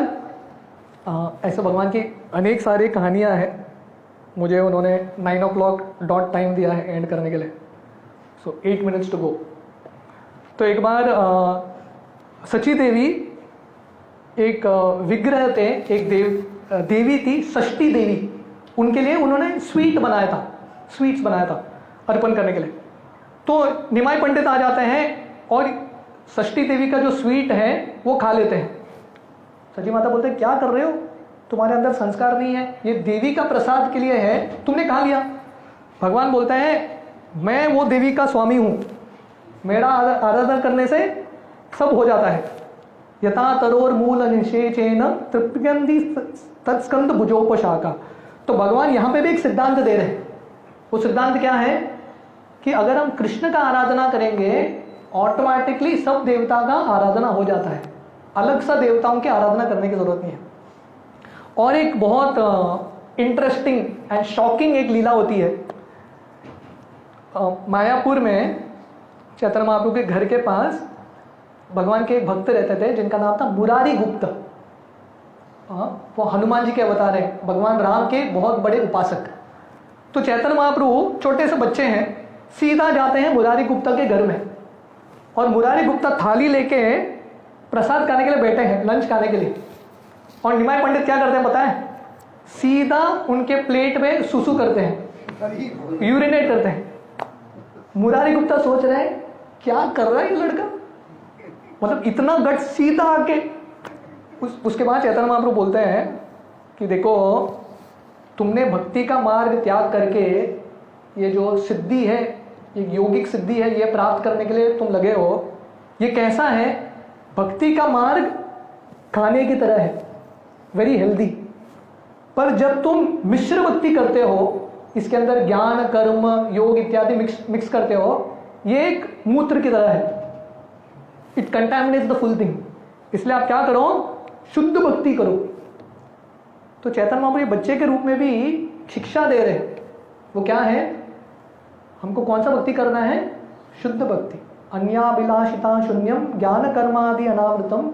ऐसे भगवान की अनेक सारी कहानियां हैं। मुझे उन्होंने 9 o'clock डॉट टाइम दिया है एंड करने के लिए, सो 8 minutes टू गो। तो एक बार सची देवी एक विग्रह थे, एक देवी थी षष्ठी देवी, उनके लिए उन्होंने स्वीट्स बनाया था अर्पण करने के लिए। तो निमाई पंडित आ जाते हैं और षष्ठी देवी का जो स्वीट है वो खा लेते हैं। सची माता बोलते हैं क्या कर रहे हो, तुम्हारे अंदर संस्कार नहीं है, ये देवी का प्रसाद के लिए है, तुमने खा लिया। भगवान बोलते हैं मैं वो देवी का स्वामी हूँ, मेरा आराधना करने से सब हो जाता है। यथा तरोर मूल निषेचेन तृप्यन्ति तत्स्कंद भुजोपशाखा। तो भगवान यहाँ पे भी एक सिद्धांत दे रहे हैं। वो सिद्धांत क्या है कि अगर हम कृष्ण का आराधना करेंगे ऑटोमेटिकली सब देवता का आराधना हो जाता है, अलग सा देवताओं की आराधना करने की जरूरत नहीं है। और एक बहुत इंटरेस्टिंग एंड शॉकिंग एक लीला होती है। मायापुर में चैतन्य महाप्रभु के घर के पास भगवान के एक भक्त रहते थे जिनका नाम था मुरारी गुप्त। वो हनुमान जी के अवतार हैं, भगवान राम के बहुत बड़े उपासक। तो चैतन्य महाप्रभु छोटे से बच्चे हैं, सीधा जाते हैं मुरारी गुप्ता के घर में, और मुरारी गुप्ता थाली लेके प्रसाद खाने के लिए बैठे हैं, लंच खाने के लिए। और निमाई पंडित क्या करते हैं पता है? सीधा उनके प्लेट में सुसु करते हैं, यूरिनेट करते हैं। मुरारी गुप्ता सोच रहे हैं क्या कर रहा है ये लड़का, मतलब इतना गट सीधा आके। उसके बाद चैतन्य महाप्रभु बोलते हैं कि देखो तुमने भक्ति का मार्ग त्याग करके ये जो सिद्धि है, ये यौगिक सिद्धि है, ये प्राप्त करने के लिए तुम लगे हो। ये कैसा है? भक्ति का मार्ग खाने की तरह है, वेरी हेल्दी। पर जब तुम मिश्र भक्ति करते हो, इसके अंदर ज्ञान कर्म योग इत्यादि मिक्स करते हो, ये एक मूत्र की तरह है, इट कंटामिनेट्स द फुल थिंग। इसलिए आप क्या करो? शुद्ध भक्ति करो। तो चैतन्य महाप्रभु बच्चे के रूप में भी शिक्षा दे रहे हैं। वो क्या है? हमको कौन सा भक्ति करना है? शुद्ध भक्ति। अन्याभिलाषिता शून्यम ज्ञान कर्मादि अनावृतम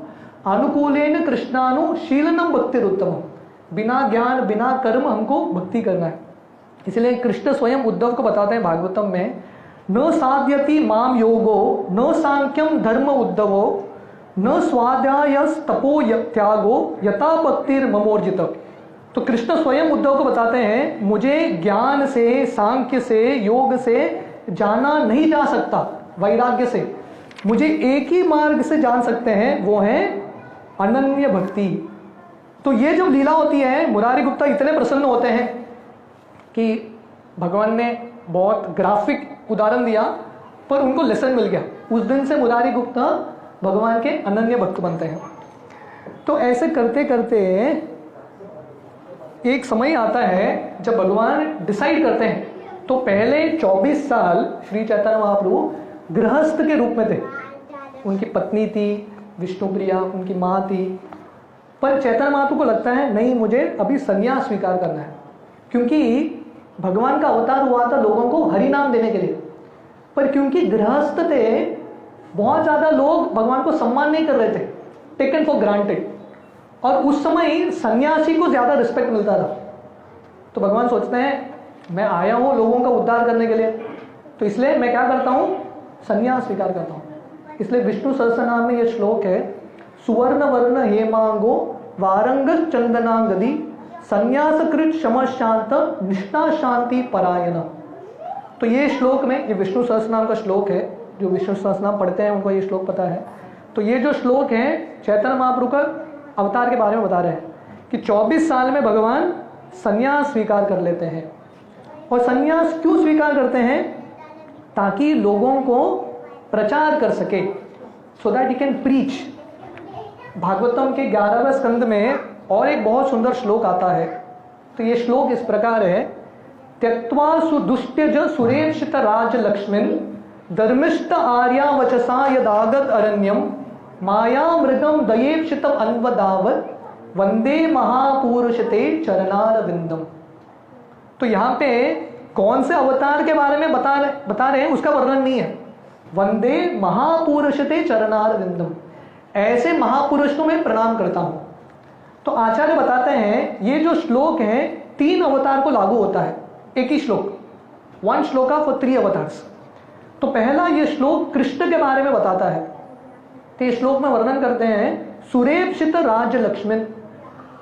अनुकूलेन कृष्णानुशीलनम भक्तिरुत्तम। बिना ज्ञान बिना कर्म हमको भक्ति करना है। इसलिए कृष्ण स्वयं उद्धव को बताते हैं भागवतम में, न साध्यति माम योगो न सांख्यम धर्म उद्धवो न स्वाध्याय तपो त्यागो यथा भक्तिर ममोर्जित। तो कृष्ण स्वयं उद्धव को बताते हैं मुझे ज्ञान से सांख्य से योग से जाना नहीं जा सकता, वैराग्य से मुझे एक ही मार्ग से जान सकते हैं, वो है अनन्य भक्ति। तो ये जो लीला होती है, मुरारी गुप्ता इतने प्रसन्न होते हैं कि भगवान ने बहुत ग्राफिक उदाहरण दिया, पर उनको लेसन मिल गया। उस दिन से मुरारी गुप्ता भगवान के अनन्य भक्त बनते हैं। तो ऐसे करते करते एक समय आता है जब भगवान डिसाइड करते हैं। तो पहले 24 साल श्री चैतन्य महाप्रभु गृहस्थ के रूप में थे। उनकी पत्नी थी विष्णुप्रिया, उनकी माँ थी। पर चैतन्य महाप्रभु को लगता है नहीं, मुझे अभी संन्यास स्वीकार करना है, क्योंकि भगवान का अवतार हुआ था लोगों को हरि नाम देने के लिए। पर क्योंकि गृहस्थ थे, बहुत ज़्यादा लोग भगवान को सम्मान नहीं कर रहे थे, टेकन फॉर ग्रांटेड, और उस समय सन्यासी को ज़्यादा रिस्पेक्ट मिलता था। तो भगवान सोचते हैं मैं आया हूँ लोगों का उद्धार करने के लिए, तो इसलिए मैं क्या करता हूँ, संन्यास स्वीकार करता हूँ। इसलिए विष्णु सहस्रनाम में यह श्लोक है, सुवर्ण वर्ण हेमांगो वारंगत चंदनांगदी संन्यासकृत शम शांत निष्ठा शांति परायण। तो ये श्लोक में, ये विष्णु सहस्रनाम का श्लोक है, जो विष्णु सहस्रनाम पढ़ते हैं उनको ये श्लोक पता है। तो ये जो श्लोक है चैतन्य महाप्रभु का अवतार के बारे में बता रहे हैं कि 24 साल में भगवान संन्यास स्वीकार कर लेते हैं। और संन्यास क्यों स्वीकार करते हैं? ताकि लोगों को प्रचार कर सके, so that he can preach. Bhagavatam के 11वें स्कंद में और एक बहुत सुंदर श्लोक आता है। तो ये श्लोक इस प्रकार है, त्यक्त्वा सुदुष्ट्यज सुरेक्षित राज लक्ष्मिन धर्मिष्ठ आर्या वचसा यदागत अरण्यम माया मृगम दयेक्षित अन्वदावत वंदे महापुरुष ते चरणार विंदम। तो यहाँ पे कौन से अवतार के बारे में बता रहे हैं उसका वर्णन नहीं है। वंदे महापुरुष ते चरणार विंदम, ऐसे महापुरुष को मैं प्रणाम करता हूं। तो आचार्य बताते हैं ये जो श्लोक है 3 अवतार को लागू होता है, एक ही श्लोक, 1 श्लोका फॉर 3 अवतार्स। तो पहला ये श्लोक कृष्ण के बारे में बताता है। तो ये श्लोक में वर्णन करते हैं सुरेक्षित राज्य लक्ष्मण।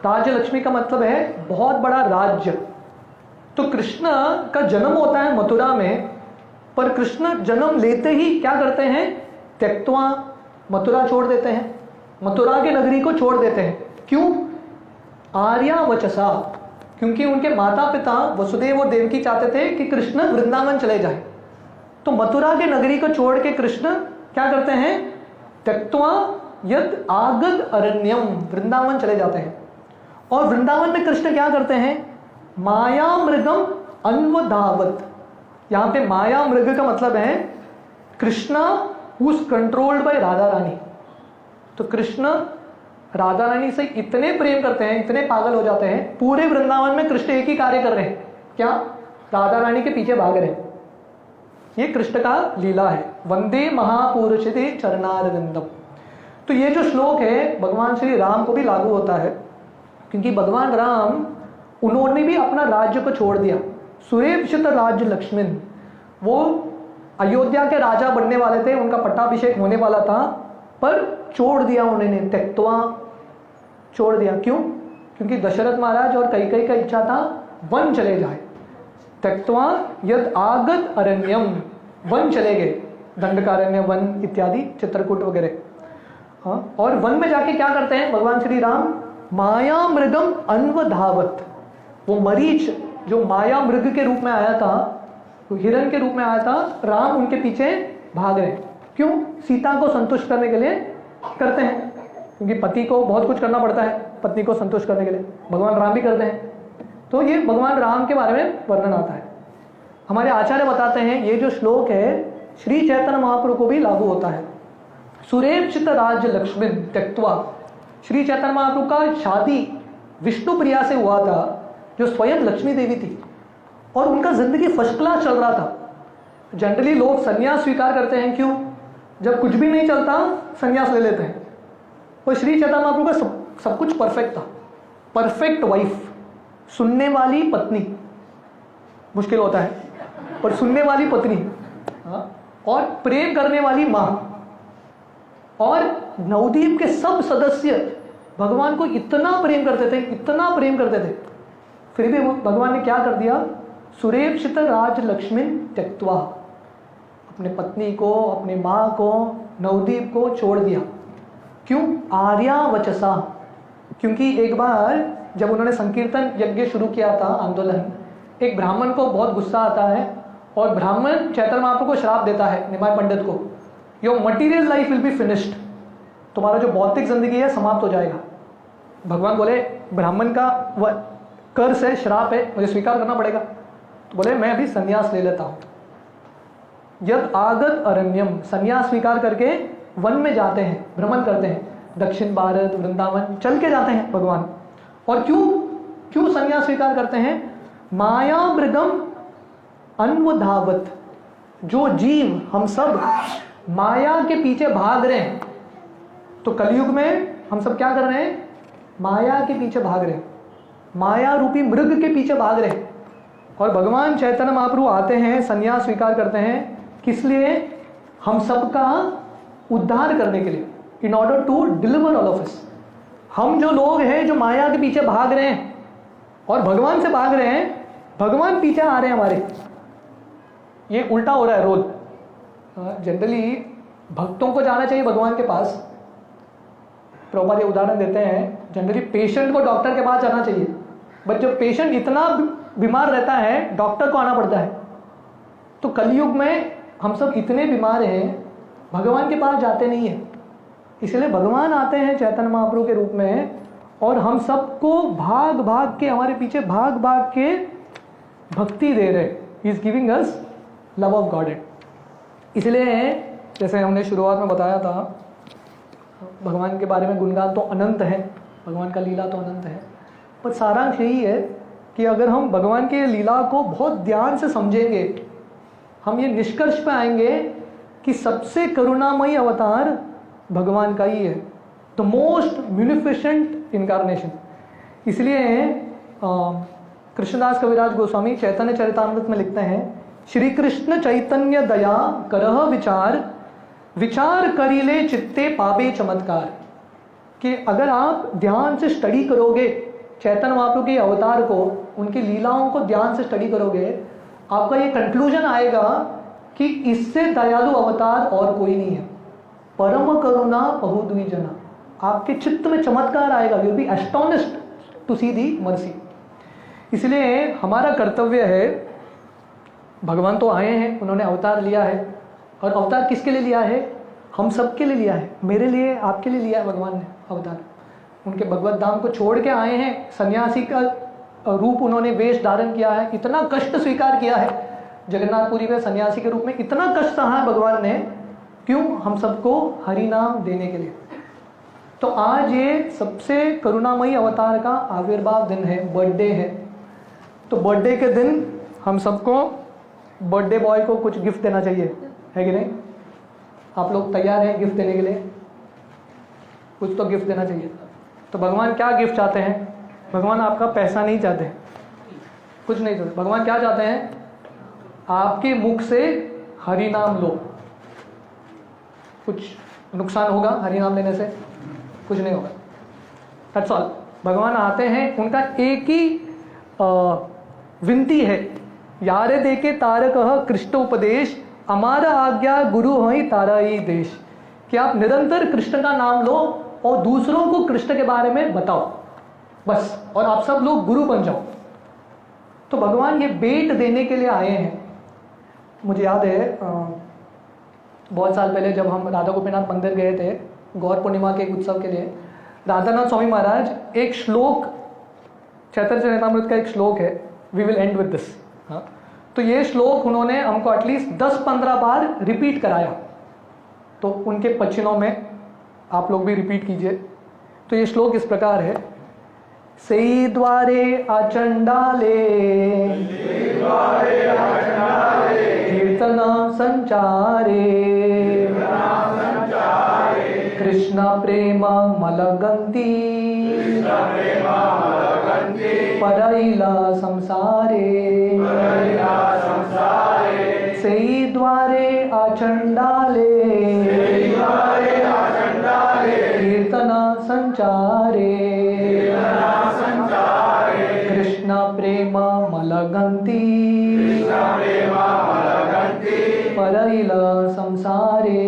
राज्य लक्ष्मी का मतलब है बहुत बड़ा राज्य। तो कृष्ण का जन्म होता है मथुरा में, पर कृष्ण जन्म लेते ही क्या करते हैं, त्यक्त्वा, मथुरा छोड़ देते हैं, मथुरा के नगरी को छोड़ देते हैं। क्यों? आर्या वचसा, क्योंकि उनके माता पिता वसुदेव और देवकी चाहते थे कि कृष्ण वृंदावन चले जाए। तो मथुरा के नगरी को छोड़ के कृष्ण क्या करते हैं, त्यक्त्वा यद आगद अरण्यम, वृंदावन चले जाते हैं। और वृंदावन में कृष्ण क्या करते हैं, माया मृगम अन्वधावत। यहां पे माया मृग का मतलब है Krishna who's controlled by Radha Rani. तो कृष्ण राधा रानी से इतने प्रेम करते हैं, इतने पागल हो जाते हैं, पूरे वृंदावन में कृष्ण एक ही कार्य कर रहे हैं, क्या, राधा रानी के पीछे भाग रहे हैं। ये कृष्ण का लीला है। वंदे महापुरुषते चरणारविंदम। तो ये जो श्लोक है भगवान श्री राम को भी लागू होता है, क्योंकि भगवान राम उन्होंने भी अपना राज्य को छोड़ दिया। सुरेक्षित राज्य लक्ष्मण, वो अयोध्या के राजा बनने वाले थे, उनका पट्टाभिषेक होने वाला था, पर छोड़ दिया उन्होंने, त्यक्त्वा, छोड़ दिया। क्यों? क्योंकि दशरथ महाराज और कैकेयी का इच्छा था वन चले जाए। त्यक्त्वा यद आगत अरण्यम, वन चले गए, दंडकारण्य वन इत्यादि, चित्रकूट वगैरह। हाँ, और वन में जाके क्या करते हैं भगवान श्री राम, माया मृगम अन्वधावत। वो मरीच जो माया मृग के रूप में आया था, हिरण के रूप में आया था, राम उनके पीछे भाग रहे हैं। क्यों? सीता को संतुष्ट करने के लिए करते हैं, क्योंकि पति को बहुत कुछ करना पड़ता है पत्नी को संतुष्ट करने के लिए, भगवान राम भी करते हैं। तो ये भगवान राम के बारे में वर्णन आता है। हमारे आचार्य बताते हैं ये जो श्लोक है श्री चैतन्य महाप्रभु को भी लागू होता है। सुरेक्षित राज्य लक्ष्मण त्यक्त्वा, श्री चैतन्य महाप्रभु का शादी विष्णु प्रिया से हुआ था, जो स्वयं लक्ष्मी देवी थी, और उनका जिंदगी फर्स्ट क्लास चल रहा था। जनरली लोग संन्यास स्वीकार करते हैं, क्यों? जब कुछ भी नहीं चलता संन्यास ले लेते हैं। और श्री चैतन्य महाप्रभु का सब कुछ परफेक्ट था। परफेक्ट वाइफ, सुनने वाली पत्नी, मुश्किल होता है, पर सुनने वाली पत्नी, और प्रेम करने वाली माँ, और नवद्वीप के सब सदस्य भगवान को इतना प्रेम करते थे, इतना प्रेम करते थे, फिर भी भगवान ने क्या कर दिया, सुरेक्षित राज लक्ष्मण त्यक्त्वा, अपने पत्नी को, अपने माँ को, नवद्वीप को छोड़ दिया। क्यों? आर्या वचसा, क्योंकि एक बार जब उन्होंने संकीर्तन यज्ञ शुरू किया था, आंदोलन, एक ब्राह्मण को बहुत गुस्सा आता है, और ब्राह्मण चैतन्य महाप्रभु को श्राप देता है, निमाय पंडित को, your material life will be finished, तुम्हारा जो भौतिक जिंदगी है समाप्त हो जाएगा। भगवान बोले ब्राह्मण का वह कर्ज है, श्राप है, मुझे स्वीकार करना पड़ेगा। तो बोले मैं अभी संन्यास ले लेता हूँ। यद आगत अरण्यम, संन्यास स्वीकार करके वन में जाते हैं, भ्रमण करते हैं, दक्षिण भारत, वृंदावन चल के जाते हैं भगवान। और क्यों संन्यास स्वीकार करते हैं? माया मृगम अन्वधावत, जो जीव हम सब माया के पीछे भाग रहे हैं, तो कलयुग में हम सब क्या कर रहे हैं? माया के पीछे भाग रहे हैं, माया रूपी मृग के पीछे भाग रहे हैं। और भगवान चैतन्य महाप्रभु आते हैं, संन्यास स्वीकार करते हैं, किस लिए? हम सबका उद्धार करने के लिए, in order to deliver all of us. हम जो लोग हैं जो माया के पीछे भाग रहे हैं और भगवान से भाग रहे हैं, भगवान पीछे आ रहे हैं हमारे। ये उल्टा हो रहा है रोल। जनरली भक्तों को जाना चाहिए भगवान के पास। प्रभुपाद ये उदाहरण देते हैं, जनरली पेशेंट को डॉक्टर के पास जाना चाहिए, बट जब पेशेंट इतना बीमार रहता है डॉक्टर को आना पड़ता है। तो कलयुग में हम सब इतने बीमार हैं, भगवान के पास जाते नहीं हैं, इसलिए भगवान आते हैं चैतन्य महाप्रभु के रूप में और हम सबको भाग भाग के, हमारे पीछे भाग भाग के भक्ति दे रहे। He is giving us love of God. इसलिए जैसे हमने शुरुआत में बताया था, भगवान के बारे में गुणगान तो अनंत है, भगवान का लीला तो अनंत है, पर सारांश यही है कि अगर हम भगवान के लीला को बहुत ध्यान से समझेंगे, हम ये निष्कर्ष पे आएंगे कि सबसे करुणामयी अवतार भगवान का ही है, द मोस्ट म्यूनिफिसेंट इनकारनेशन। इसलिए कृष्णदास कविराज गोस्वामी चैतन्य चरितामृत में लिखते हैं, श्री कृष्ण चैतन्य दया करह विचार, विचार करीले चित्ते पावे चमत्कार। कि अगर आप ध्यान से स्टडी करोगे चैतन्य महाप्रभु के अवतार को, उनकी लीलाओं को ध्यान से स्टडी करोगे, आपका ये कंक्लूजन आएगा कि इससे दयालु अवतार और कोई नहीं है। परम करुणा बहु द्विजना। आपके चित्त में चमत्कार आएगा, you will be astonished to see the mercy. इसलिए हमारा कर्तव्य है, भगवान तो आए हैं, उन्होंने अवतार लिया है, और अवतार किसके लिए लिया है? हम सब के लिए लिया है, मेरे लिए, आपके लिए लिया है भगवान ने अवतार। उनके भगवत धाम को छोड़ के आए हैं, सन्यासी का रूप उन्होंने वेश धारण किया है, इतना कष्ट स्वीकार किया है जगन्नाथपुरी में सन्यासी के रूप में, इतना कष्ट सहा है भगवान ने, क्यों? हम सबको हरि नाम देने के लिए। तो आज ये सबसे करुणामयी अवतार का आविर्भाव दिन है, बर्थडे है। तो बर्थडे के दिन हम सबको बर्थडे बॉय को कुछ गिफ्ट देना चाहिए, है कि नहीं? आप लोग तैयार हैं गिफ्ट देने के लिए? कुछ तो गिफ्ट देना चाहिए। तो भगवान क्या गिफ्ट चाहते हैं? भगवान आपका पैसा नहीं चाहते, कुछ नहीं चाहते। भगवान क्या चाहते हैं? आपके मुख से हरि नाम लो। कुछ नुकसान होगा हरि नाम लेने से? कुछ नहीं होगा। That's all. भगवान आते हैं, उनका एक ही विनती है, यारे देके तारक कृष्ण उपदेश, हमारा आज्ञा गुरु हई तारा ही देश। कि आप निरंतर कृष्ण का नाम लो और दूसरों को कृष्ण के बारे में बताओ, बस, और आप सब लोग गुरु बन जाओ। तो भगवान ये भेंट देने के लिए आए हैं। मुझे याद है बहुत साल पहले जब हम राधा गोपीनाथ मंदिर गए थे गौर पूर्णिमा के एक उत्सव के लिए, राधानाथ स्वामी महाराज एक श्लोक, चैतन्य चरितामृत का एक श्लोक है, we will end with this. हाँ, तो ये श्लोक उन्होंने हमको एटलीस्ट 10-15 बार रिपीट कराया, तो उनके पचिनों में आप लोग भी रिपीट कीजिए। तो ये श्लोक इस प्रकार है, सेई द्वारे आचंडाले कीर्तना संचारे, कृष्ण प्रेम मलगंती परैला संसारे। सेई द्वारे आचंडाले कीर्तना संचारे, कृष्ण प्रेम मलगंती परैला संसारे।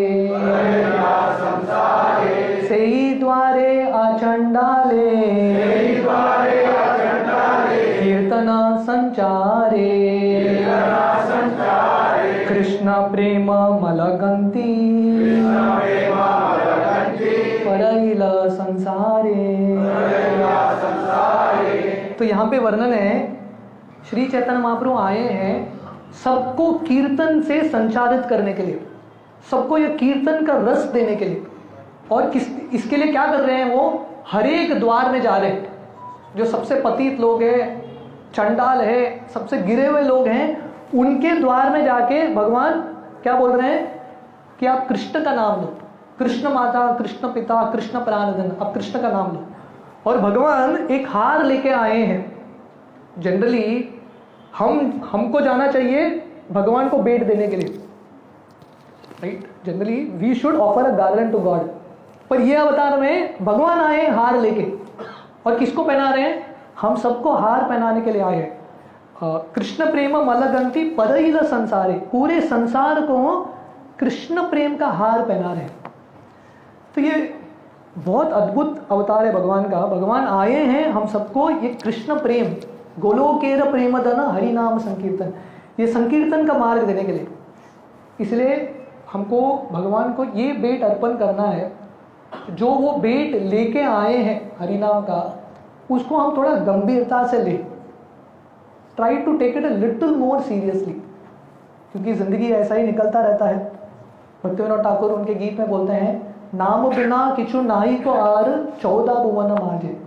सेई द्वारे आचंडाले कीर्तना संचारे, कृष्ण प्रेम मलगंती परैला संसारे। तो यहाँ पे वर्णन है, श्री चैतन्य महाप्रभु आए हैं सबको कीर्तन से संचारित करने के लिए, सबको ये कीर्तन का रस देने के लिए। और इसके लिए क्या कर रहे हैं? वो हर एक द्वार में जा रहे हैं। जो सबसे पतित लोग हैं, चंडाल है, सबसे गिरे हुए लोग हैं, उनके द्वार में जाके भगवान क्या बोल रहे हैं कि आप कृष्ण का नाम लो, कृष्ण माता, कृष्ण पिता, कृष्ण प्राणधन, आप कृष्ण का नाम लो। और भगवान एक हार लेके आए हैं। जनरली हमको जाना चाहिए भगवान को भेंट देने के लिए, right? Generally we should offer a garland to God. पर ये अवतार में भगवान आए हार लेके, और किसको पहना रहे हैं? हम सबको हार पहनाने के लिए आए हैं। कृष्ण प्रेम मलगंती परहिल संसारे, पूरे संसार को कृष्ण प्रेम का हार पहना रहे हैं। तो ये बहुत अद्भुत अवतार है भगवान का। भगवान आए हैं हम सबको ये कृष्ण प्रेम, गोलोकेर प्रेम धन हरि नाम संकीर्तन, ये संकीर्तन का मार्ग देने के लिए। इसलिए हमको भगवान को ये भेंट अर्पण करना है। जो वो भेंट लेके आए हैं हरि नाम का, उसको हम थोड़ा गंभीरता से लें। Try to take it a little more seriously, क्योंकि जिंदगी ऐसा ही निकलता रहता है। भक्तिविनोद ठाकुर उनके गीत में बोलते हैं, नाम बिना किचु नाही को आर 14 भुवन माजे।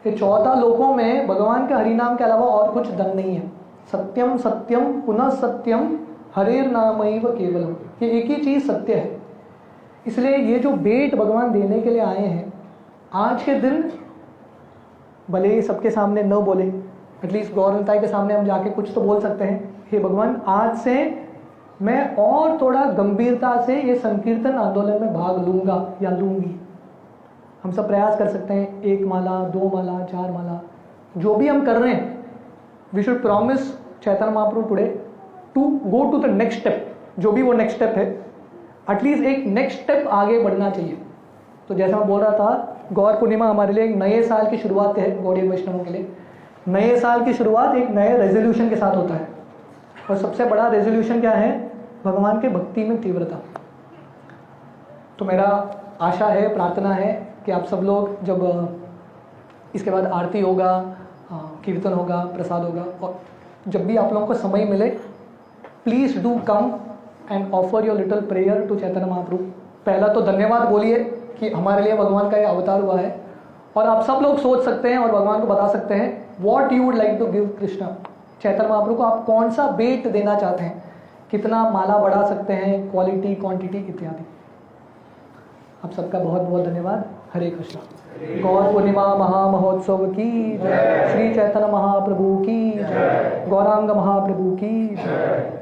ये 14 लोकों में भगवान के हरिनाम के अलावा और कुछ धन नहीं है। सत्यम सत्यम पुनः सत्यम हरेर नामैव केवलम, ये एक ही चीज सत्य है। इसलिए ये जो भेंट भगवान देने के लिए आए हैं आज के दिन, भले ही सबके सामने न बोले, एटलीस्ट गौरवताई के सामने हम जाके कुछ तो बोल सकते हैं, हे भगवान आज से मैं और थोड़ा गंभीरता से ये संकीर्तन आंदोलन में भाग लूंगा या लूंगी। हम सब प्रयास कर सकते हैं, 1 माला 2 माला 4 माला, जो भी हम कर रहे हैं, we should promise Chaitanya Mahaprabhu today to go to the next step. जो भी वो नेक्स्ट स्टेप है, एटलीस्ट एक नेक्स्ट स्टेप आगे बढ़ना चाहिए। तो जैसा मैं बोल रहा था, गौर पूर्णिमा हमारे लिए एक नए साल की शुरुआत है। गौड़ीय वैष्णवों के लिए नए साल की शुरुआत एक नए रेजोल्यूशन के साथ होता है, और सबसे बड़ा रेजोल्यूशन क्या है? भगवान के भक्ति में तीव्रता। तो मेरा आशा है, प्रार्थना है कि आप सब लोग जब इसके बाद आरती होगा, कीर्तन होगा, प्रसाद होगा, और जब भी आप लोगों को समय मिले, please do come and offer your little prayer to Chaitanya Mahaprabhu. पहला तो धन्यवाद बोलिए कि हमारे लिए भगवान का ये अवतार हुआ है। और आप सब लोग सोच सकते हैं और भगवान को बता सकते हैं what you would like to give Krishna. Chaitanya Mahaprabhu को आप कौन सा भेंट देना चाहते हैं, कितना माला बढ़ा सकते हैं, क्वालिटी, क्वांटिटी इत्यादि। आप सबका बहुत बहुत धन्यवाद। हरे कृष्णा। गौर पूर्णिमा महामहोत्सव की जय। श्री चैतन्य महाप्रभु की जय। गौरांग महाप्रभु की जय।